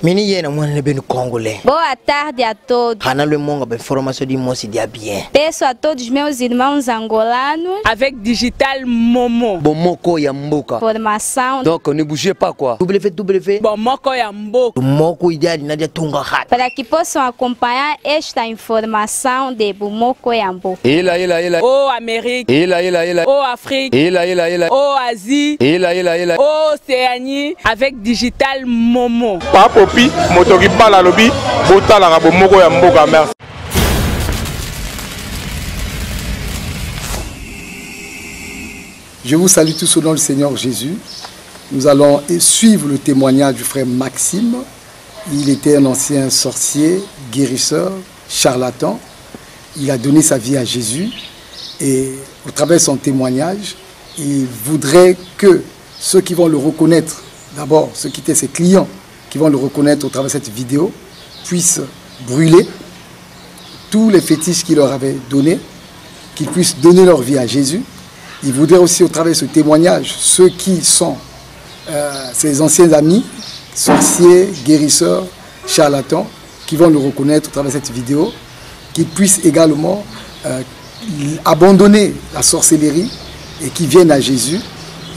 Mini yena mwana bem congolais. Boa tarde a todos. Hanalo monga be formação de moço dia bien. Peço a todos meus irmãos angolanos avec Digital Momo. Bomoko ya mboka. Formação. Donc ne bougez pas quoi. www. Bomoko ya mboka. Moko ideal nadia tunga hat. Para que possam acompanhar esta informação de Bomoko ya mboka. Oh Amérique. Oh Afrique. Oh Asie. Oh Océanie avec Digital Momo. Papopi, motoki bala lobi, botala ka bomoko ya mboka merci. Je vous salue tous au nom du Seigneur Jésus. Nous allons suivre le témoignage du frère Maxime. Il était un ancien sorcier, guérisseur, charlatan. Il a donné sa vie à Jésus et au travers de son témoignage, il voudrait que ceux qui vont le reconnaître, d'abord ceux qui étaient ses clients, qui vont le reconnaître au travers de cette vidéo, puissent brûler tous les fétiches qu'il leur avait donnés, qu'ils puissent donner leur vie à Jésus. Il voudrait aussi au travers de ce témoignage, ceux qui sont ses anciens amis, sorciers, guérisseurs, charlatans, qui vont le reconnaître au travers de cette vidéo, qu'ils puissent également abandonner la sorcellerie et qui viennent à Jésus.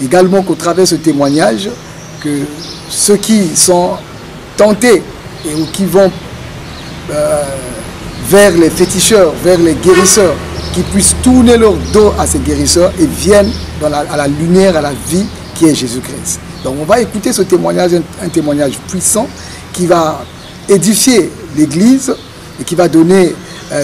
Également qu'au travers de ce témoignage, que ceux qui sont tentés ou qui vont vers les féticheurs, vers les guérisseurs, qui puissent tourner leur dos à ces guérisseurs et viennent à la lumière, à la vie qui est Jésus-Christ. Donc on va écouter ce témoignage, un témoignage puissant qui va édifier l'Église et qui va donner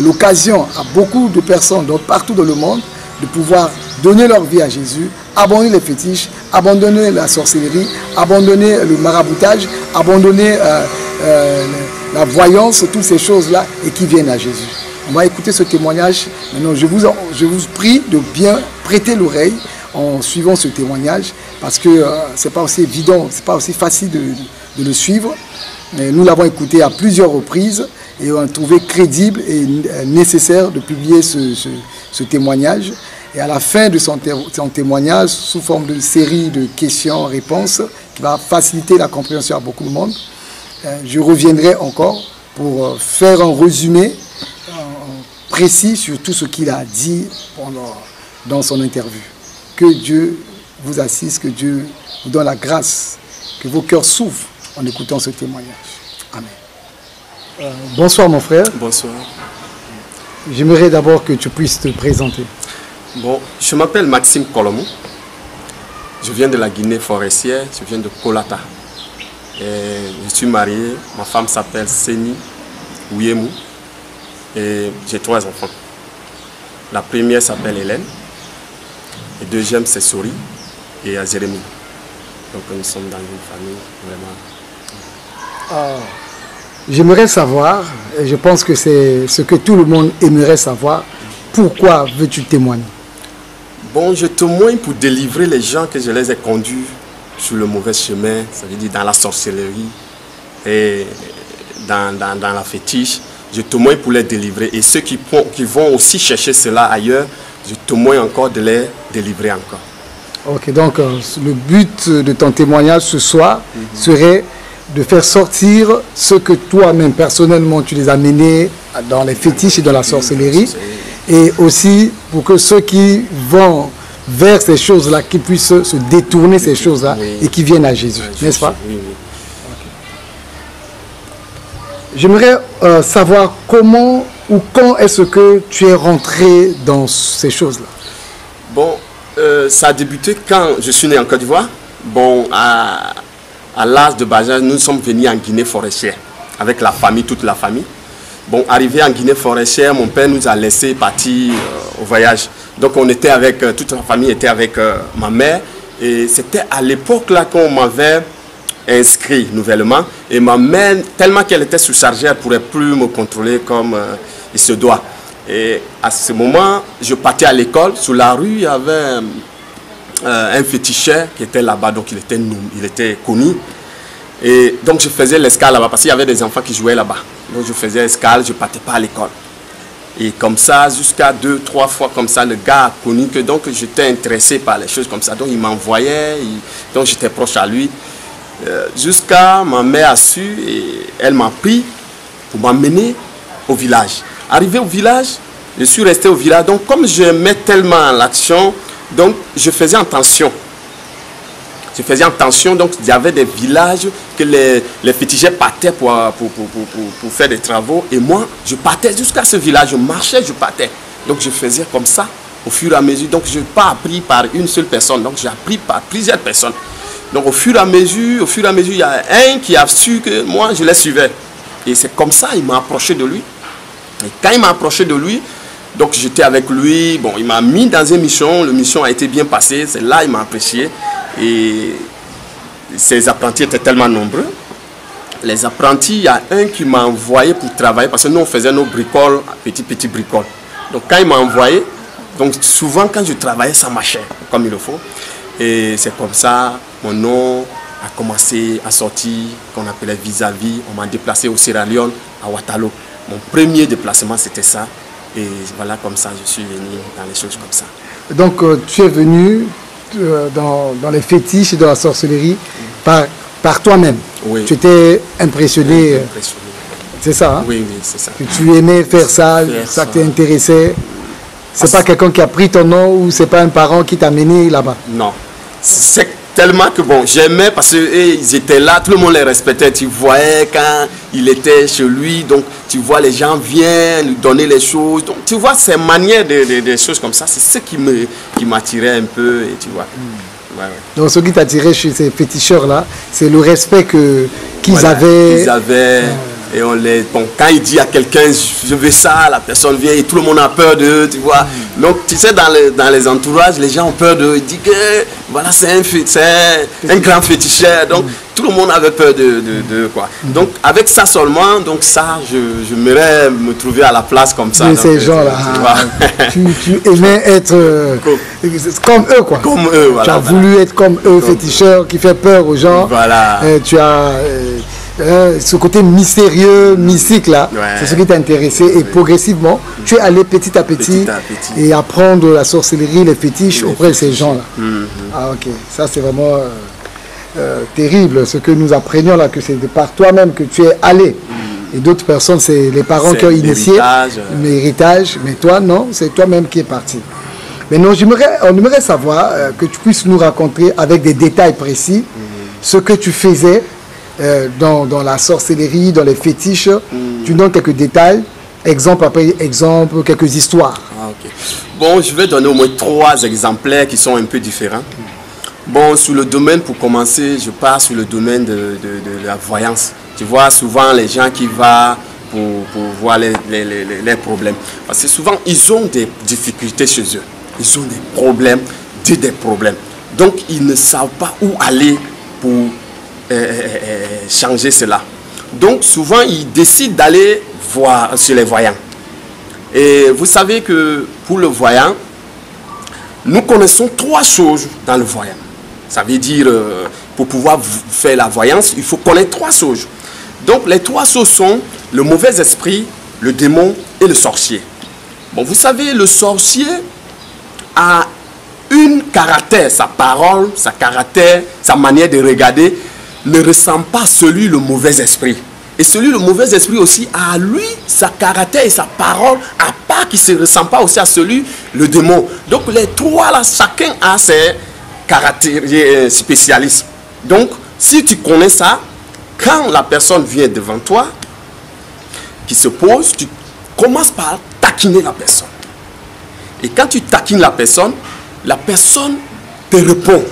l'occasion à beaucoup de personnes donc partout dans le monde de pouvoir donner leur vie à Jésus, abandonner les fétiches, abandonner la sorcellerie, abandonner le maraboutage, abandonner la voyance, toutes ces choses-là et qui viennent à Jésus. On va écouter ce témoignage. Maintenant, je vous prie de bien prêter l'oreille en suivant ce témoignage parce que ce n'est pas aussi évident, ce n'est pas aussi facile de le suivre. Mais nous l'avons écouté à plusieurs reprises et on a trouvé crédible et nécessaire de publier ce témoignage. Et à la fin de son témoignage, sous forme de série de questions-réponses qui va faciliter la compréhension à beaucoup de monde, je reviendrai encore pour faire un résumé précis sur tout ce qu'il a dit dans son interview. Que Dieu vous assiste, que Dieu vous donne la grâce, que vos cœurs s'ouvrent en écoutant ce témoignage. Amen. Bonsoir mon frère. Bonsoir. J'aimerais d'abord que tu puisses te présenter. Bon, je m'appelle Maxime Kolomo. Je viens de la Guinée forestière, je viens de Kolata. Et je suis marié, ma femme s'appelle Seni Ouyemou. Et j'ai 3 enfants. La première s'appelle Hélène. La deuxième c'est Sori et Jérémy. Donc nous sommes dans une famille vraiment. J'aimerais savoir, et je pense que c'est ce que tout le monde aimerait savoir, pourquoi veux-tu témoigner? Bon, je témoigne pour délivrer les gens que je les ai conduits sur le mauvais chemin, ça veut dire dans la sorcellerie et dans la fétiche. Je témoigne pour les délivrer. Et ceux qui vont aussi chercher cela ailleurs, je témoigne encore de les délivrer encore. Ok, donc le but de ton témoignage ce soir serait de faire sortir ceux que toi-même, personnellement, tu les as menés dans les fétiches et dans la sorcellerie. Et aussi pour que ceux qui vont vers ces choses-là, qui puissent se détourner ces choses-là et qui viennent à Jésus, n'est-ce pas? Oui, oui. J'aimerais savoir comment ou quand est-ce que tu es rentré dans ces choses-là. Bon, ça a débuté quand je suis né en Côte d'Ivoire. Bon, à l'âge de bas âge, nous sommes venus en Guinée forestière avec la famille, toute la famille. Bon, arrivé en Guinée forestière, mon père nous a laissé partir au voyage. Donc on était avec, toute la famille était avec ma mère. Et c'était à l'époque là qu'on m'avait inscrit nouvellement. Et ma mère, tellement qu'elle était surchargée, elle ne pourrait plus me contrôler comme il se doit. Et à ce moment, je partais à l'école. Sur la rue, il y avait un féticheur qui était là-bas, donc il était connu. Et donc je faisais l'escale là-bas parce qu'il y avait des enfants qui jouaient là-bas. Donc je faisais l'escale, je ne partais pas à l'école. Et comme ça, jusqu'à 2, 3 fois comme ça, le gars a connu que donc j'étais intéressé par les choses comme ça. Donc il m'envoyait, donc j'étais proche à lui. Jusqu'à ma mère a su et elle m'a pris pour m'amener au village. Arrivé au village, je suis resté au village. Donc comme j'aimais tellement l'action, donc je faisais attention. Je faisais attention, donc il y avait des villages que les féticheurs partaient pour faire des travaux. Et moi, je partais jusqu'à ce village, je marchais, je partais. Donc je faisais comme ça au fur et à mesure. Donc je n'ai pas appris par une seule personne, donc j'ai appris par plusieurs personnes. Donc au fur et à mesure, il y a un qui a su que moi, je les suivais. Et c'est comme ça, il m'a approché de lui. Et quand il m'a approché de lui, donc j'étais avec lui, bon, il m'a mis dans une mission, la mission a été bien passée, c'est là il m'a apprécié. Et ces apprentis étaient tellement nombreux. Les apprentis, il y a un qui m'a envoyé pour travailler, parce que nous on faisait nos bricoles, petits bricoles. Donc quand il m'a envoyé, donc souvent quand je travaillais, ça marchait comme il le faut. Et c'est comme ça, mon nom a commencé à sortir, qu'on appelait vis-à-vis. On m'a déplacé au Sierra Leone, à Waterloo. Mon premier déplacement, c'était ça. Et voilà, comme ça, je suis venu dans les choses comme ça. Donc, tu es venu dans les fétiches et dans la sorcellerie par toi-même. Oui. Tu étais impressionné. C'est ça, hein? Oui, c'est ça. Que tu aimais faire ça, ça t'intéressait. C'est pas quelqu'un qui a pris ton nom ou c'est pas un parent qui t'a mené là-bas? Non. C'est tellement que bon, j'aimais parce qu'ils étaient là, tout le monde les respectait. Tu voyais quand il était chez lui, donc tu vois les gens viennent lui donner les choses. Donc tu vois ces manières de choses comme ça, c'est ce qui m'attirait un peu, et tu vois. Ouais, ouais. Donc ce qui t'attirait chez ces féticheurs-là, c'est le respect qu'ils avaient. Qu'ils avaient. Et bon, quand il dit à quelqu'un, je veux ça, la personne vient et tout le monde a peur d'eux, tu vois. Donc, tu sais, dans les entourages, les gens ont peur d'eux. Ils disent que, voilà, c'est un grand féticheur. Donc, tout le monde avait peur d'eux, quoi. Donc, avec ça seulement, donc ça, je m'aimerais me trouver à la place comme ça. Mais ces gens-là, tu aimais être comme eux, quoi. Comme eux, voilà. Tu as voulu être comme eux, féticheurs, qui fait peur aux gens. Voilà. Tu as... ce côté mystérieux, mystique là, ouais. C'est ce qui t'a intéressé et progressivement, tu es allé petit à petit et apprendre la sorcellerie, les fétiches auprès de ces gens là. Ah ok, ça c'est vraiment terrible ce que nous apprenions là, que c'est par toi-même que tu es allé. Et d'autres personnes, c'est les parents qui ont initié l'héritage, mais toi non, c'est toi-même qui es parti. Mais non, on aimerait savoir que tu puisses nous raconter avec des détails précis ce que tu faisais dans la sorcellerie, dans les fétiches. Tu donnes quelques détails, exemple après exemple, quelques histoires. Ah, okay. Bon, je vais donner au moins 3 exemplaires qui sont un peu différents. Bon, sur le domaine, pour commencer, je pars sur le domaine de la voyance. Tu vois, souvent les gens qui vont pour voir les problèmes. Parce que souvent, ils ont des difficultés chez eux. Ils ont des problèmes, des problèmes. Donc, ils ne savent pas où aller pour changer cela. Donc souvent ils décident d'aller voir sur les voyants. Et vous savez que pour le voyant, nous connaissons 3 choses dans le voyant. Ça veut dire pour pouvoir faire la voyance, il faut connaître 3 choses. Donc les 3 choses sont le mauvais esprit, le démon et le sorcier. Bon, vous savez, le sorcier a un caractère, sa parole, sa caractère, sa manière de regarder ne ressemble pas à celui le mauvais esprit. Et celui le mauvais esprit aussi a lui sa caractère et sa parole à part qui ne se ressemble pas aussi à celui le démon. Donc les 3 là, chacun a ses caractères spécialistes. Donc si tu connais ça, quand la personne vient devant toi, qui se pose, tu commences par taquiner la personne. Et quand tu taquines la personne te répond.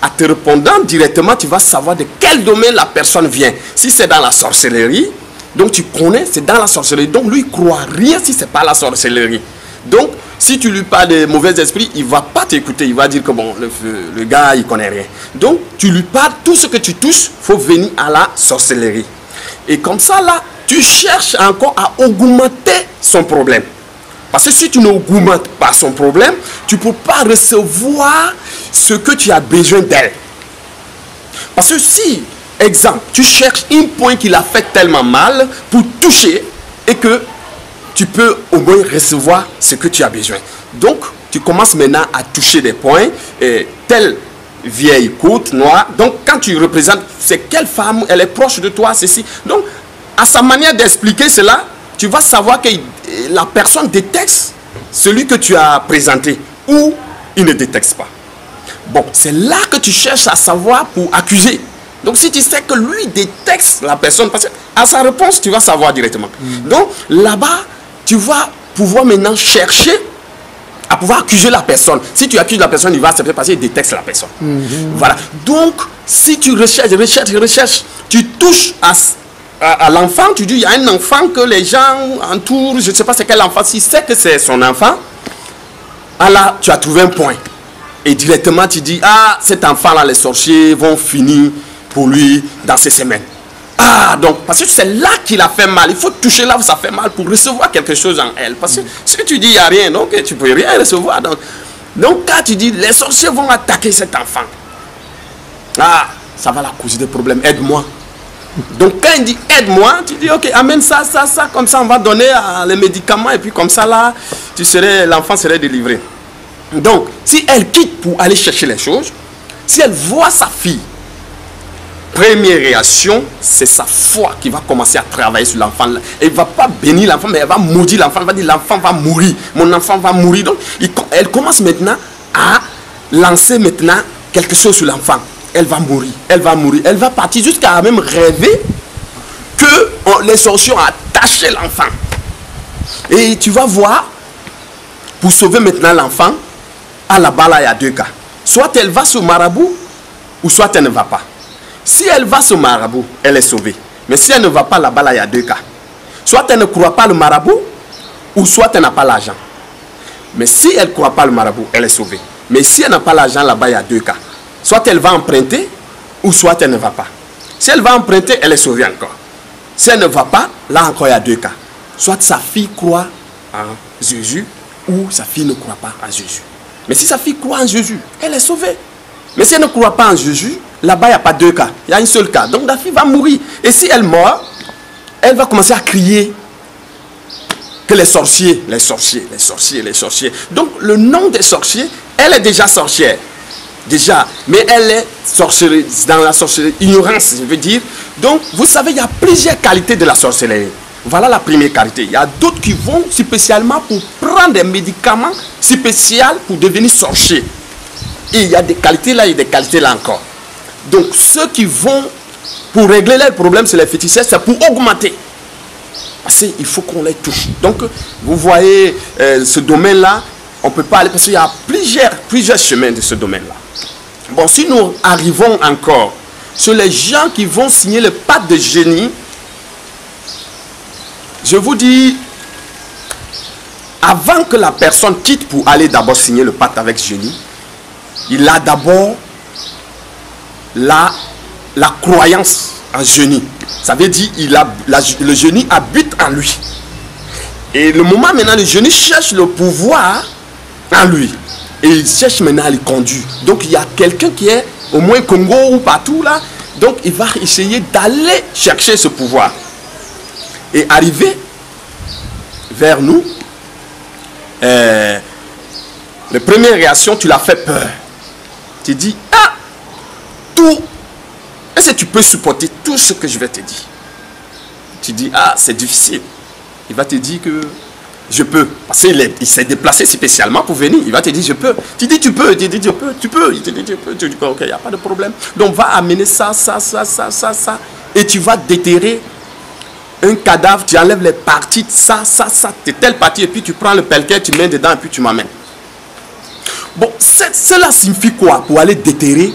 En te répondant directement, tu vas savoir de quel domaine la personne vient. Si c'est dans la sorcellerie, donc tu connais, c'est dans la sorcellerie. Donc lui, il ne croit rien si ce n'est pas la sorcellerie. Donc, si tu lui parles de mauvais esprits, il ne va pas t'écouter. Il va dire que bon, le gars, il ne connaît rien. Donc, tu lui parles, tout ce que tu touches, il faut venir à la sorcellerie. Et comme ça, là, tu cherches encore à augmenter son problème. Parce que si tu n'augmentes pas son problème, tu ne peux pas recevoir ce que tu as besoin d'elle. Parce que si, exemple, tu cherches un point qui l'a fait tellement mal pour toucher et que tu peux au moins recevoir ce que tu as besoin. Donc, tu commences maintenant à toucher des points tels vieille, courte, noire. Donc, quand tu représentes, c'est quelle femme, elle est proche de toi, ceci. Donc, à sa manière d'expliquer cela, tu vas savoir que la personne déteste celui que tu as présenté ou il ne déteste pas. Bon, c'est là que tu cherches à savoir pour accuser. Donc, si tu sais que lui déteste la personne, parce qu'à sa réponse, tu vas savoir directement. Donc, là-bas, tu vas pouvoir maintenant chercher à pouvoir accuser la personne. Si tu accuses la personne, il va accepter parce qu'il déteste la personne. Voilà. Donc, si tu recherches, tu touches à l'enfant, tu dis, il y a un enfant que les gens entourent, je ne sais pas c'est quel enfant, si c'est que c'est son enfant, là, tu as trouvé un point. Et directement, tu dis, ah, cet enfant-là, les sorciers vont finir pour lui dans ces semaines. Ah, donc, parce que c'est là qu'il a fait mal. Il faut toucher là où ça fait mal pour recevoir quelque chose en elle. Parce que si tu dis, il n'y a rien, donc tu ne peux rien recevoir. Donc, quand tu dis, les sorciers vont attaquer cet enfant, ah, ça va la causer des problèmes. Aide-moi. Donc, quand il dit, aide-moi, tu dis, ok, amène ça, comme ça, on va donner les médicaments. Et puis, comme ça, là, l'enfant serait délivré. Donc, si elle quitte pour aller chercher les choses, si elle voit sa fille, première réaction, c'est sa foi qui va commencer à travailler sur l'enfant. Elle ne va pas bénir l'enfant, mais elle va maudire l'enfant. Elle va dire, l'enfant va mourir, mon enfant va mourir. Donc, elle commence maintenant à lancer maintenant quelque chose sur l'enfant. Elle va mourir, elle va mourir. Elle va partir jusqu'à même rêver que les sorciers ont attaché l'enfant. Et tu vas voir, pour sauver maintenant l'enfant, à la bas là, il y a deux cas. Soit elle va sur marabout, ou soit elle ne va pas. Si elle va sur marabout, elle est sauvée. Mais si elle ne va pas là-bas, là, il y a deux cas. Soit elle ne croit pas le marabout, ou soit elle n'a pas l'argent. Mais si elle ne croit pas le marabout, elle est sauvée. Mais si elle n'a pas l'argent, là-bas, il y a deux cas. Soit elle va emprunter, ou soit elle ne va pas. Si elle va emprunter, elle est sauvée encore. Si elle ne va pas, là encore, il y a deux cas. Soit sa fille croit en Jésus, ou sa fille ne croit pas en Jésus. Mais si sa fille croit en Jésus, elle est sauvée. Mais si elle ne croit pas en Jésus, là-bas, il n'y a pas deux cas. Il y a un seul cas. Donc la fille va mourir. Et si elle meurt, elle va commencer à crier que les sorciers, les sorciers, les sorciers, les sorciers. Donc le nom des sorciers, elle est déjà sorcière. Déjà. Mais elle est sorcellerie, dans la sorcellerie, ignorance, je veux dire. Donc, vous savez, il y a plusieurs qualités de la sorcellerie. Voilà la première qualité. Il y a d'autres qui vont spécialement pour prendre des médicaments spéciaux pour devenir sorciers. Et il y a des qualités là et des qualités là encore. Donc ceux qui vont pour régler leurs problèmes, c'est les féticheurs, c'est pour augmenter. Parce qu'il faut qu'on les touche. Donc vous voyez ce domaine-là, on ne peut pas aller parce qu'il y a plusieurs chemins de ce domaine-là. Bon, si nous arrivons encore sur les gens qui vont signer le pacte de génie, je vous dis, avant que la personne quitte pour aller d'abord signer le pacte avec génie, il a d'abord la croyance en génie. Ça veut dire le génie habite en lui. Et le moment maintenant, le génie cherche le pouvoir en lui. Et il cherche maintenant à le conduire. Donc il y a quelqu'un qui est au moins au Congo ou partout là. Donc il va essayer d'aller chercher ce pouvoir. Et arriver vers nous, la première réaction, tu l'as fait peur. Tu dis, ah, tout, est-ce que tu peux supporter tout ce que je vais te dire? Tu dis, ah, c'est difficile. Il va te dire que je peux. Parce qu'il s'est déplacé spécialement pour venir. Il va te dire, je peux. Tu dis, tu peux. Tu dis, tu peux. Tu peux. Il te dit, tu peux. Tu dis, ok, il n'y a pas de problème. Donc, va amener ça. Et tu vas déterrer un cadavre. Tu enlèves les parties, ça, de telle partie. Et puis, tu prends le pellequin, tu mets dedans et puis tu m'amènes. Bon, cela signifie quoi? Pour aller déterrer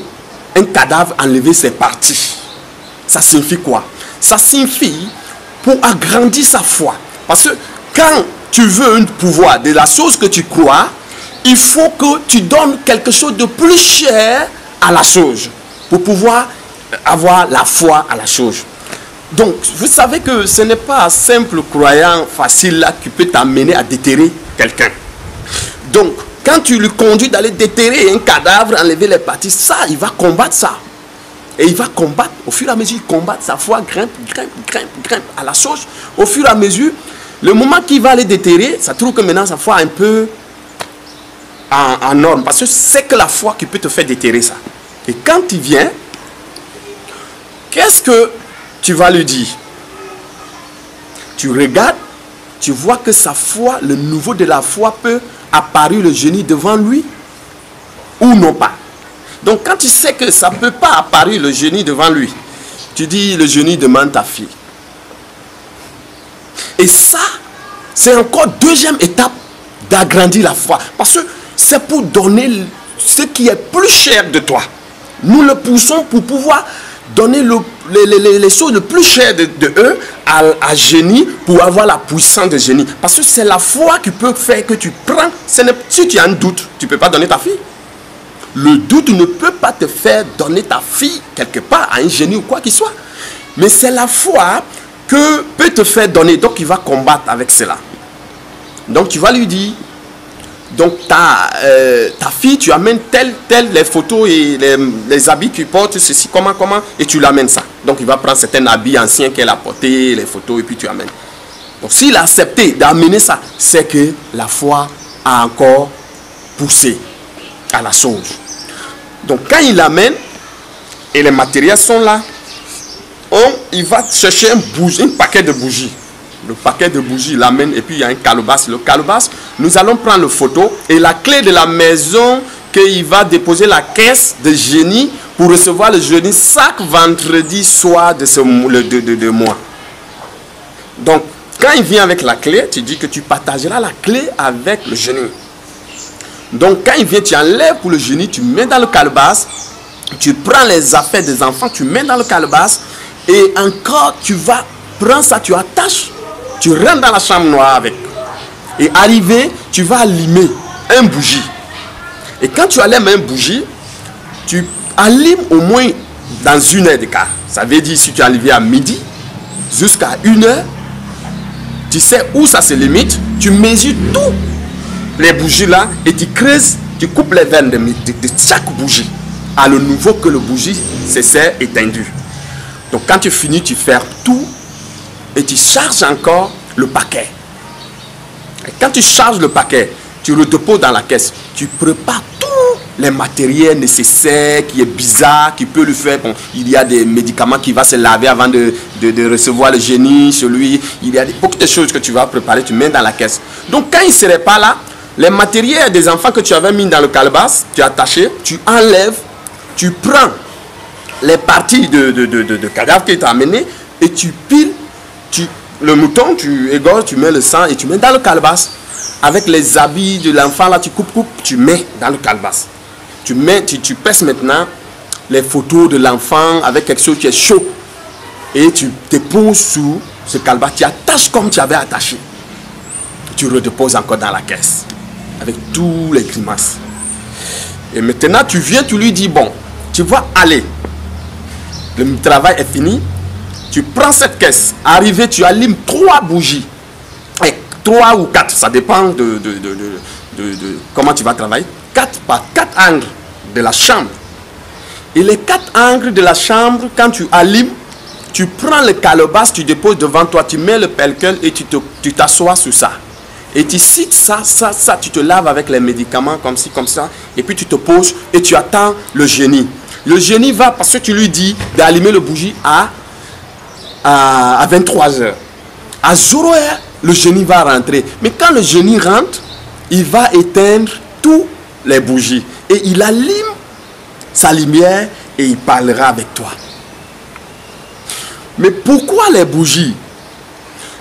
un cadavre, enlever ses parties. Ça signifie quoi? Ça signifie pour agrandir sa foi. Parce que quand tu veux un pouvoir de la chose que tu crois, il faut que tu donnes quelque chose de plus cher à la chose pour pouvoir avoir la foi à la chose. Donc, vous savez que ce n'est pas un simple croyant facile là qui peut t'amener à déterrer quelqu'un. Donc, quand tu lui conduis d'aller déterrer un cadavre, enlever les parties, ça, il va combattre ça. Et il va combattre, au fur et à mesure, il combat, sa foi grimpe à la chose. Au fur et à mesure, le moment qu'il va aller déterrer, ça trouve que maintenant sa foi est un peu en norme. Parce que c'est que la foi qui peut te faire déterrer ça. Et quand il vient, qu'est-ce que tu vas lui dire? Tu regardes, tu vois que sa foi, le niveau de la foi peut apparaître le génie devant lui ou non pas. Donc quand tu sais que ça ne peut pas apparaître le génie devant lui, tu dis le génie demande ta fille. Et ça, c'est encore deuxième étape d'agrandir la foi. Parce que c'est pour donner ce qui est plus cher de toi. Nous le poussons pour pouvoir donner les choses les plus chères de eux à génie pour avoir la puissance de génie. Parce que c'est la foi qui peut faire que tu prends. Si tu as un doute, tu ne peux pas donner ta fille. Le doute ne peut pas te faire donner ta fille quelque part à un génie ou quoi qu'il soit. Mais c'est la foi que peut te faire donner. Donc il va combattre avec cela. Donc tu vas lui dire, donc ta fille, tu amènes telle les photos et les habits qu'il porte, ceci, comment, et tu l'amènes ça. Donc il va prendre certains habits anciens qu'elle a portés, les photos, et puis tu amènes. Donc s'il a accepté d'amener ça, c'est que la foi a encore poussé à la chose. Donc quand il l'amène, et les matériels sont là, il va chercher un paquet de bougies. Le paquet de bougies, il l'amène et puis il y a un calebasse. Le calebasse, nous allons prendre le photo et la clé de la maison qu'il va déposer la caisse de génie pour recevoir le génie chaque vendredi soir de mois. Donc, quand il vient avec la clé, tu dis que tu partageras la clé avec le génie. Donc, quand il vient, tu enlèves pour le génie, tu mets dans le calebasse, tu prends les affaires des enfants, tu mets dans le calebasse et encore tu vas prendre ça, tu attaches. Tu rentres dans la chambre noire avec. Et arrivé, tu vas allumer un bougie. Et quand tu allumes un bougie, tu allumes au moins dans 1 heure d'écart. Ça veut dire si tu es arrivé à midi, jusqu'à 1 heure, tu sais où ça se limite. Tu mesures tous les bougies là et tu creuses, tu coupes les veines de chaque bougie à le niveau que le bougie s'est étendu. Donc quand tu finis, tu fermes tout. Et tu charges encore le paquet. Et quand tu charges le paquet, tu le déposes dans la caisse. Tu prépares tous les matériels nécessaires, qui est bizarre, qui peut le faire. Bon, il y a des médicaments qui vont se laver avant de recevoir le génie. Il y a beaucoup de choses que tu vas préparer, tu mets dans la caisse. Donc quand il ne serait pas là, les matériels des enfants que tu avais mis dans le calebasse, tu as attaché, tu enlèves, tu prends les parties de cadavre qu'il t'a amené et tu piles. Le mouton, tu égorges, tu mets le sang et tu mets dans le calebasse. Avec les habits de l'enfant, là, tu coupes, tu mets dans le calebasse. Tu pèses maintenant les photos de l'enfant avec quelque chose qui est chaud. Et tu déposes sous ce calebasse. Tu attaches comme tu avais attaché. Tu redéposes encore dans la caisse. Avec tous les grimaces. Et maintenant, tu viens, tu lui dis, bon, tu vas aller. Le travail est fini. Tu prends cette caisse, arrivé, tu allumes 3 bougies. 3 ou 4, ça dépend de comment tu vas travailler. 4 par 4 angles de la chambre. Et les 4 angles de la chambre, quand tu allumes, tu prends le calebasse, tu déposes devant toi, tu mets le pellicule et tu t'assois sur ça. Et tu cites ça, tu te laves avec les médicaments comme ci, comme ça. Et puis tu te poses et tu attends le génie. Le génie va, parce que tu lui dis d'allumer le bougie à 23 h. À 0 h, le génie va rentrer. Mais quand le génie rentre, il va éteindre toutes les bougies. Et il allume sa lumière et il parlera avec toi. Mais pourquoi les bougies?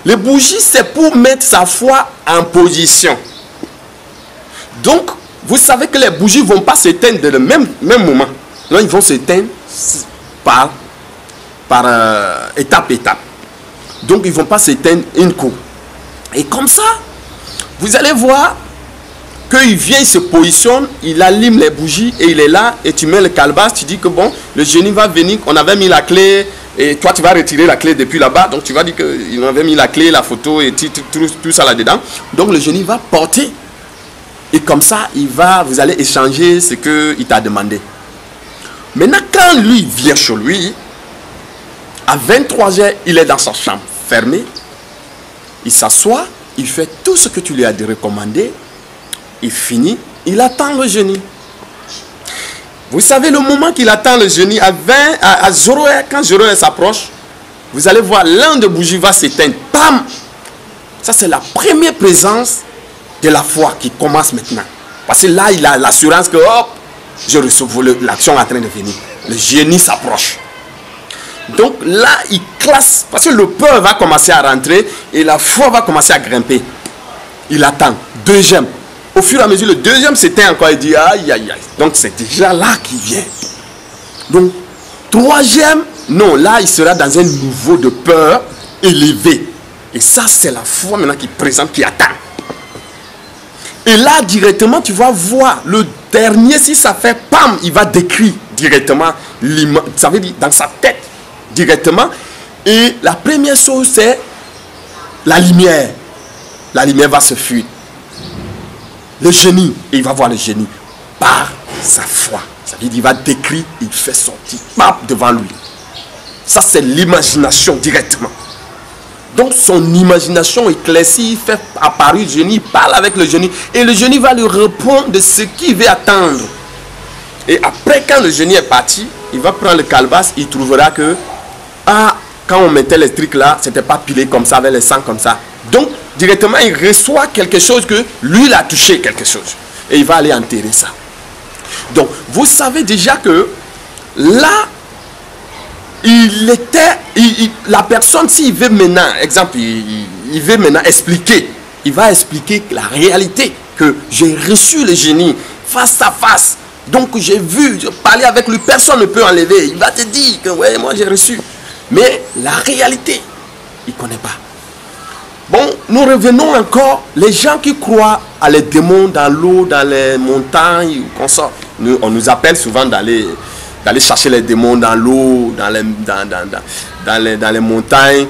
Les bougies, c'est pour mettre sa foi en position. Donc, vous savez que les bougies ne vont pas s'éteindre de le même moment. Non, ils vont s'éteindre par étape. Donc ils ne vont pas s'éteindre une coup. Et comme ça, vous allez voir qu'il vient, il se positionne, il allume les bougies et il est là. Et tu mets le calebasse, tu dis que bon, le génie va venir, on avait mis la clé. Et toi tu vas retirer la clé depuis là-bas. Donc tu vas dire qu'il avait mis la clé, la photo et tout ça là-dedans. Donc le génie va porter. Et comme ça, vous allez échanger ce qu'il t'a demandé. Maintenant, quand lui vient chez lui, à 23 h, il est dans sa chambre fermée. Il s'assoit, il fait tout ce que tu lui as recommandé. Il finit, il attend le génie. Vous savez, le moment qu'il attend le génie, à 0h, quand 0h s'approche, vous allez voir, l'un des bougies va s'éteindre. Pam! Ça, c'est la première présence de la foi qui commence maintenant. Parce que là, il a l'assurance que, hop, je reçois, l'action est en train de venir. Le génie s'approche. Donc là, il classe, parce que le peur va commencer à rentrer et la foi va commencer à grimper. Il attend. Deuxième. Au fur et à mesure, le deuxième s'éteint encore, il dit aïe, aïe, aïe. Donc c'est déjà là qu'il vient. Donc, troisième, non, là, il sera dans un niveau de peur élevé. Et ça, c'est la foi maintenant qui présente, qui attend. Et là, directement, tu vas voir, le dernier, si ça fait pam, il va décrire directement l'image, ça veut dire dans sa tête, directement. Et la première chose, c'est la lumière. La lumière va se fuir. Le génie, et il va voir le génie par sa foi. Ça veut dire qu'il va décrire, il fait sortir, pap, devant lui. Ça, c'est l'imagination directement. Donc, son imagination éclaircie, il fait apparaître le génie, il parle avec le génie, et le génie va lui répondre de ce qu'il veut attendre. Et après, quand le génie est parti, il va prendre le calebasse, il trouvera que, quand on mettait les trucs là, c'était pas pilé comme ça, avec les sangs comme ça. Donc, directement, il reçoit quelque chose que lui, il a touché quelque chose. Et il va aller enterrer ça. Donc, vous savez déjà que là, la personne, s'il veut maintenant, exemple, il veut maintenant expliquer, il va expliquer la réalité, que j'ai reçu le génie face à face. Donc, j'ai vu, j'ai parlé avec lui, personne ne peut enlever. Il va te dire que, ouais, moi j'ai reçu. Mais la réalité, il ne connaît pas. Bon, nous revenons encore, les gens qui croient à les démons dans l'eau, dans les montagnes, qu'on sort. On nous appelle souvent d'aller chercher les démons dans l'eau, dans les montagnes,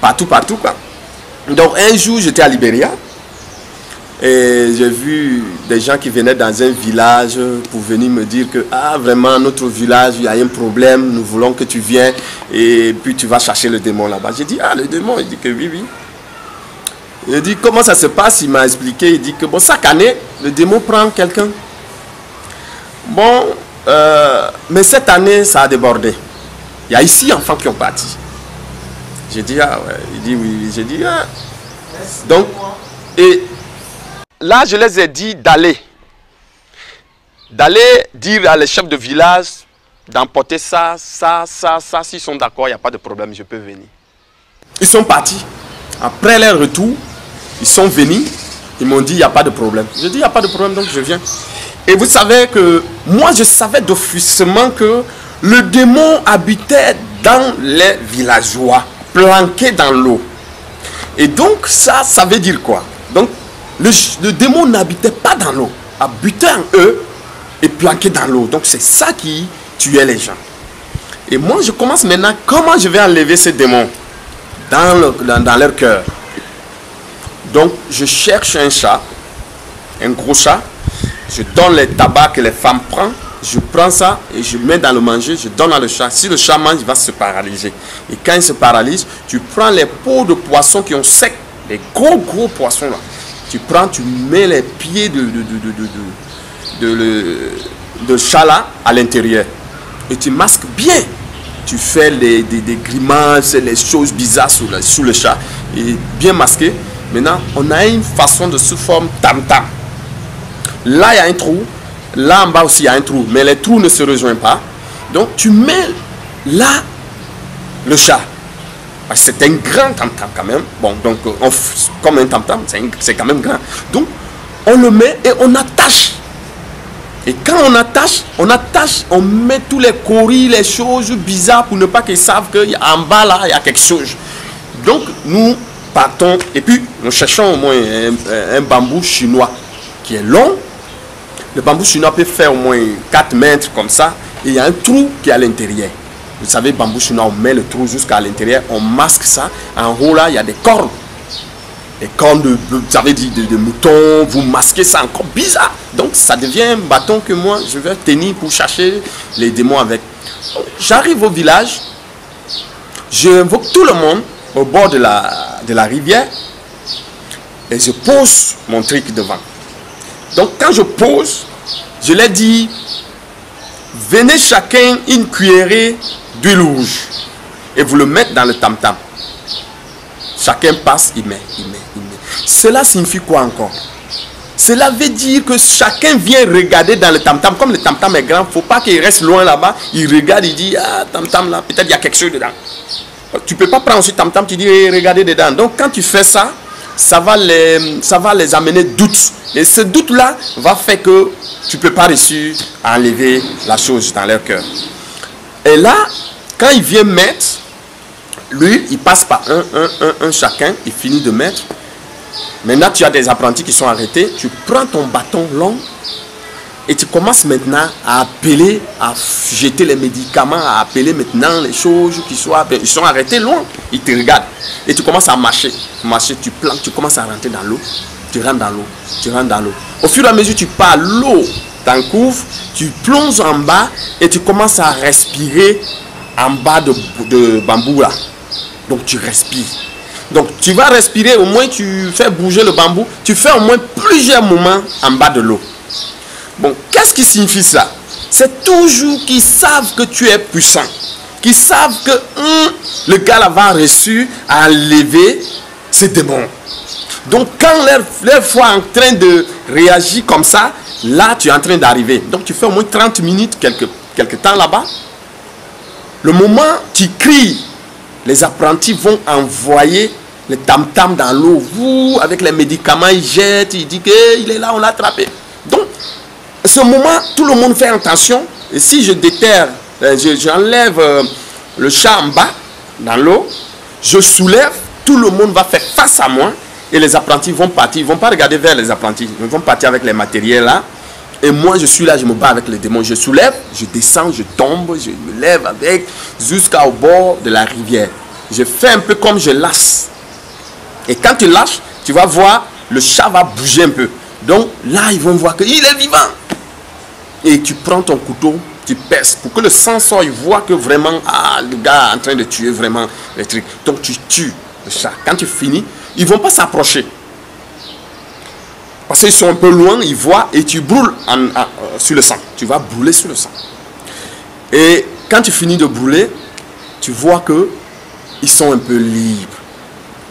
partout, quoi. Donc un jour, j'étais à Libéria et j'ai vu des gens qui venaient dans un village pour venir me dire que, vraiment, notre village, il y a un problème, nous voulons que tu viennes et puis tu vas chercher le démon là-bas. J'ai dit, le démon, il dit que oui, oui. Il dit, comment ça se passe? Il m'a expliqué, il dit que, bon, chaque année, le démon prend quelqu'un. Bon, mais cette année, ça a débordé. Il y a ici enfants qui ont parti. J'ai dit, ouais. Il dit, oui. J'ai dit, Donc, et là, je les ai dit d'aller dire à les chefs de village d'emporter ça. S'ils sont d'accord, il n'y a pas de problème, je peux venir. Ils sont partis. Après leur retour, ils sont venus. Ils m'ont dit, il n'y a pas de problème. J'ai dit, il n'y a pas de problème, donc je viens. Et vous savez que moi, je savais d'officement que le démon habitait dans les villageois, planqué dans l'eau. Et donc, ça veut dire quoi? Donc, le démon n'habitait pas dans l'eau, habitait en eux et planqué dans l'eau. Donc, c'est ça qui tuait les gens. Et moi, je commence maintenant, comment je vais enlever ces démons dans leur cœur? Donc, je cherche un chat, un gros chat. Je donne les tabacs que les femmes prennent. Je prends ça et je mets dans le manger. Je donne à le chat. Si le chat mange, il va se paralyser. Et quand il se paralyse, tu prends les peaux de poissons qui ont sec. Les gros poissons là. Tu prends, tu mets les pieds de chat là à l'intérieur. Et tu masques bien. Tu fais des grimaces, les choses bizarres sous le chat. Et bien masqué. Maintenant, on a une façon de sous forme tam-tam. Là, il y a un trou. Là, en bas aussi, il y a un trou. Mais les trous ne se rejoignent pas. Donc, tu mets là le chat. C'est un grand tam-tam quand même. Bon, donc, comme un tam-tam, c'est quand même grand. Donc, on le met et on attache. Et quand on attache, on met tous les coris, les choses bizarres pour ne pas qu'ils savent qu'en bas, là, il y a quelque chose. Donc, nous partons et puis nous cherchons au moins un bambou chinois qui est long. Le bambou chinois peut faire au moins 4 mètres comme ça. Et il y a un trou qui est à l'intérieur. Vous savez, bambou chinois, on met le trou jusqu'à l'intérieur. On masque ça. En haut, là, il y a des cornes. Des cornes vous savez, de mouton. Vous masquez ça encore bizarre. Donc, ça devient un bâton que moi, je vais tenir pour chercher les démons avec. J'arrive au village. J'invoque tout le monde au bord de la rivière. Et je pose mon truc devant. Donc, quand je pose, je leur dis, venez chacun une cuillerée d'huile rouge et vous le mettez dans le tam-tam. Chacun passe, il met. Cela signifie quoi encore? Cela veut dire que chacun vient regarder dans le tam-tam. Comme le tam-tam est grand, il ne faut pas qu'il reste loin là-bas. Il regarde, il dit, ah, tam-tam là, peut-être il y a quelque chose dedans. Tu ne peux pas prendre ce tam-tam, tu dis, hey, regardez dedans. Donc quand tu fais ça, ça va les amener doute. Et ce doute-là va faire que tu ne peux pas réussir à enlever la chose dans leur cœur. Et là, quand il vient mettre, lui, il passe par un chacun, il finit de mettre. Maintenant, tu as des apprentis qui sont arrêtés. Tu prends ton bâton long et tu commences maintenant à appeler, à jeter les médicaments, à appeler maintenant les choses qui soient... Ils sont arrêtés loin, ils te regardent. Et tu commences à marcher. Marcher, tu plantes, tu commences à rentrer dans l'eau. Tu rentres dans l'eau, tu rentres dans l'eau. Au fur et à mesure, tu pars, l'eau t'encouvre, tu plonges en bas et tu commences à respirer en bas de bambou là. Donc tu respires. Donc tu vas respirer, au moins tu fais bouger le bambou, tu fais au moins plusieurs moments en bas de l'eau. Bon, qu'est-ce qui signifie ça? C'est toujours qu'ils savent que tu es puissant, qu'ils savent que le gars là va réussir à enlever ces démons. Donc quand leur foi est en train de réagir comme ça, là tu es en train d'arriver. Donc tu fais au moins 30 minutes, quelque temps là-bas. Le moment tu cries, les apprentis vont envoyer le tam-tam dans l'eau. Avec les médicaments, ils jettent, ils disent qu'il est là, on l'a attrapé. Donc, à ce moment, tout le monde fait attention. Et si je déterre, j'enlève le chat en bas, dans l'eau, je soulève, tout le monde va faire face à moi. Et les apprentis vont partir. Ils ne vont pas regarder vers les apprentis. Ils vont partir avec les matériels là. Et moi, je suis là, je me bats avec les démons. Je soulève, je descends, je tombe, je me lève avec jusqu'au bord de la rivière. Je fais un peu comme je lâche. Et quand tu lâches, tu vas voir, le chat va bouger un peu. Donc là, ils vont voir qu'il est vivant. Et tu prends ton couteau, tu perces pour que le sang sorte. Ils voient que vraiment, ah, le gars est en train de tuer vraiment les trucs. Donc tu tues le chat. Quand tu finis, ils ne vont pas s'approcher. Parce qu'ils sont un peu loin, ils voient et tu brûles sur le sang. Tu vas brûler sur le sang. Et quand tu finis de brûler, tu vois que ils sont un peu libres.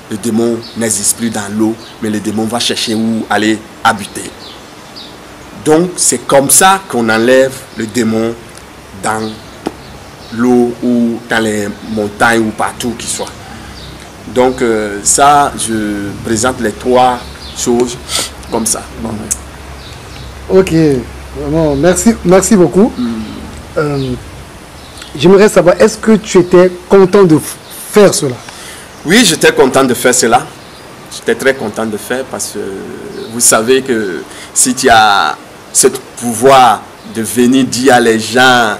Le démon n'existe plus dans l'eau, mais le démon va chercher où aller habiter. Donc c'est comme ça qu'on enlève le démon dans l'eau ou dans les montagnes ou partout qu'il soit. Donc ça, je présente les trois choses comme ça. Ok, vraiment, merci beaucoup. J'aimerais savoir, est-ce que tu étais content de faire cela? Oui, j'étais content de faire cela. J'étais très content de faire parce que vous savez que si tu as ce pouvoir de venir dire à les gens,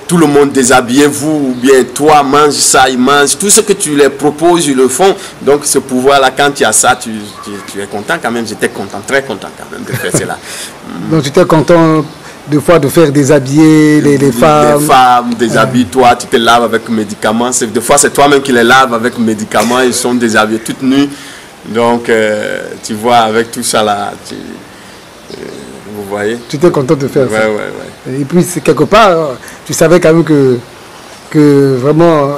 tout le monde déshabillez-vous, ou bien toi mange ça, ils mangent, tout ce que tu les proposes, ils le font. Donc ce pouvoir-là, quand tu as ça, tu es content quand même. J'étais content, très content quand même de faire cela. Donc tu étais content de fois de faire déshabiller les femmes. Les femmes, déshabille toi, tu te laves avec médicaments. Des fois c'est toi-même qui les laves avec médicaments, ils sont déshabillés toutes nues. Donc tu vois, avec tout ça là, vous voyez. Tu étais content de faire ça. Ouais. Et puis quelque part, tu savais quand même que vraiment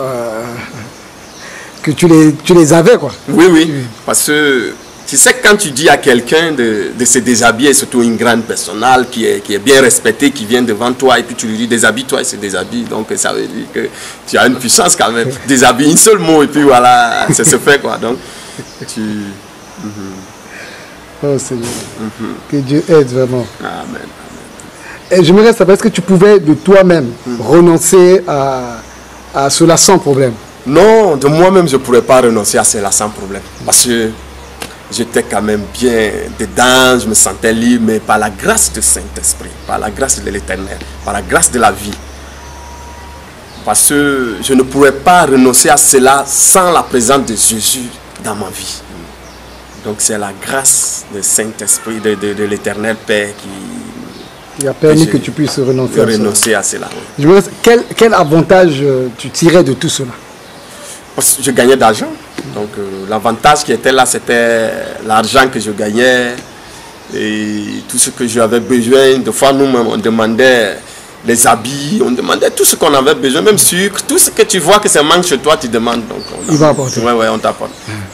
que tu les avais quoi. Oui. Parce que tu sais que quand tu dis à quelqu'un de se déshabiller, surtout une grande personnale qui est bien respectée, qui vient devant toi et puis tu lui dis déshabille-toi, il se déshabille. Donc ça veut dire que tu as une puissance quand même. Déshabille, un seul mot et puis voilà, ça se fait quoi. Donc tu... Oh Seigneur, que Dieu aide vraiment. Amen. Et j'aimerais savoir, est-ce que tu pouvais de toi-même renoncer à cela sans problème? Non, de moi-même je ne pourrais pas renoncer à cela sans problème. Parce que j'étais quand même bien dedans, je me sentais libre, mais par la grâce du Saint-Esprit, par la grâce de l'Éternel, par la grâce de la vie. Parce que je ne pourrais pas renoncer à cela sans la présence de Jésus dans ma vie. Donc c'est la grâce du Saint-Esprit, de l'Éternel Père qui a permis que tu puisses renoncer à cela. Quel avantage tu tirais de tout cela? Parce que je gagnais d'argent. Donc l'avantage qui était là, c'était l'argent que je gagnais et tout ce que j'avais besoin. Des fois, nous, on demandait les habits, on demandait tout ce qu'on avait besoin, même sucre, tout ce que tu vois que ça manque chez toi, tu demandes. Donc il va apporter. Oui, on t'apporte.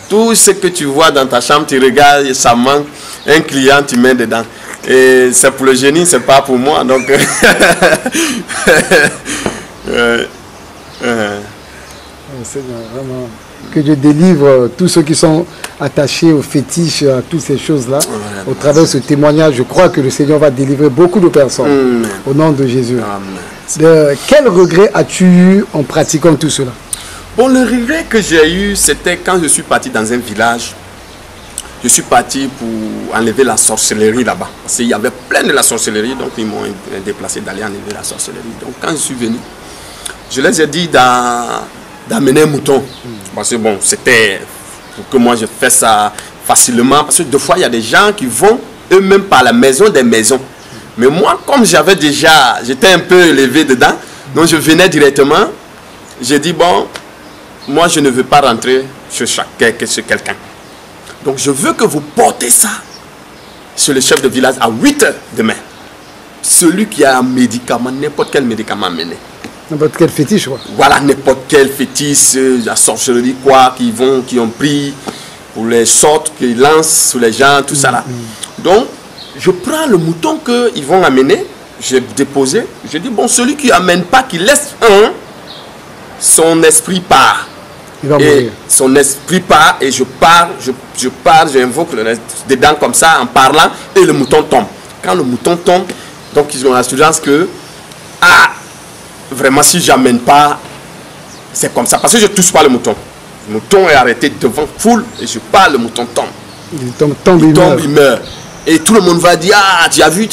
Tout ce que tu vois dans ta chambre, tu regardes, ça manque, un client, tu mets dedans. Et c'est pour le génie, c'est pas pour moi. Donc, Seigneur, vraiment, que Dieu délivre tous ceux qui sont attachés aux fétiches, à toutes ces choses-là. Au travers de ce témoignage, je crois que le Seigneur va délivrer beaucoup de personnes. Au nom de Jésus. Quel regret as-tu eu en pratiquant tout cela? Bon, le regret que j'ai eu, c'était quand je suis parti dans un village. Je suis parti pour enlever la sorcellerie là-bas. Parce qu'il y avait plein de la sorcellerie, donc ils m'ont déplacé d'aller enlever la sorcellerie. Donc quand je suis venu, je les ai dit d'amener un mouton. Parce que bon, c'était pour que moi je fais ça facilement. Parce que des fois, il y a des gens qui vont eux-mêmes par la maison des maisons. Mais moi, comme j'étais un peu élevé dedans, donc je venais directement. J'ai dit, bon, moi je ne veux pas rentrer chez quelqu'un. Donc je veux que vous portez ça sur le chef de village à 8 h demain. Celui qui a un médicament, n'importe quel médicament mené. N'importe quel fétiche, quoi. Voilà, n'importe quel fétiche, la sorcellerie, quoi, qui ont pris pour les sortes, qu'ils lancent sur les gens, tout ça là. Donc, je prends le mouton qu'ils vont amener, j'ai déposé, je dis, bon, celui qui amène pas, qui laisse un, son esprit part. Il va et mourir. Son esprit part et je pars, j'invoque le reste dedans comme ça en parlant et le mouton tombe. Quand le mouton tombe, donc ils ont l'assurance que vraiment si j'amène pas, c'est comme ça. Parce que je ne touche pas le mouton. Le mouton est arrêté devant foule et je pars, le mouton tombe. Il tombe, il meurt. Et tout le monde va dire, tu as vu,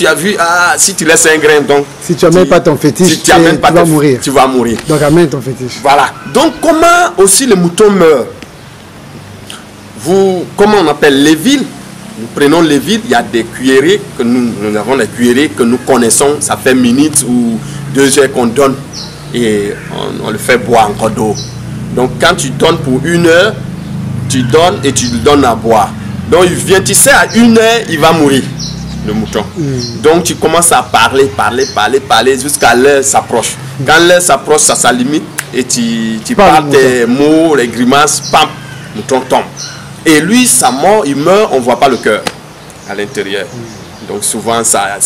si tu laisses un grain, donc... Si tu n'amènes pas ton fétiche, tu vas mourir. Tu vas mourir. Donc amène ton fétiche. Voilà. Donc comment aussi le mouton meurt? Comment on appelle les villes? Nous prenons les villes, il y a des cuillerées, nous avons des cuillerées que nous connaissons, ça fait minutes ou 2 heures qu'on donne et on le fait boire encore d'eau. Donc quand tu donnes pour 1 heure, tu donnes et tu lui donnes à boire. Donc il vient, tu sais, à 1 heure, il va mourir, le mouton. Donc tu commences à parler jusqu'à l'heure s'approche. Quand l'heure s'approche, ça limite et tu parles tes mots, les grimaces, pam, le mouton tombe. Et lui, sa mort, il meurt, on ne voit pas le cœur à l'intérieur. Donc souvent, ça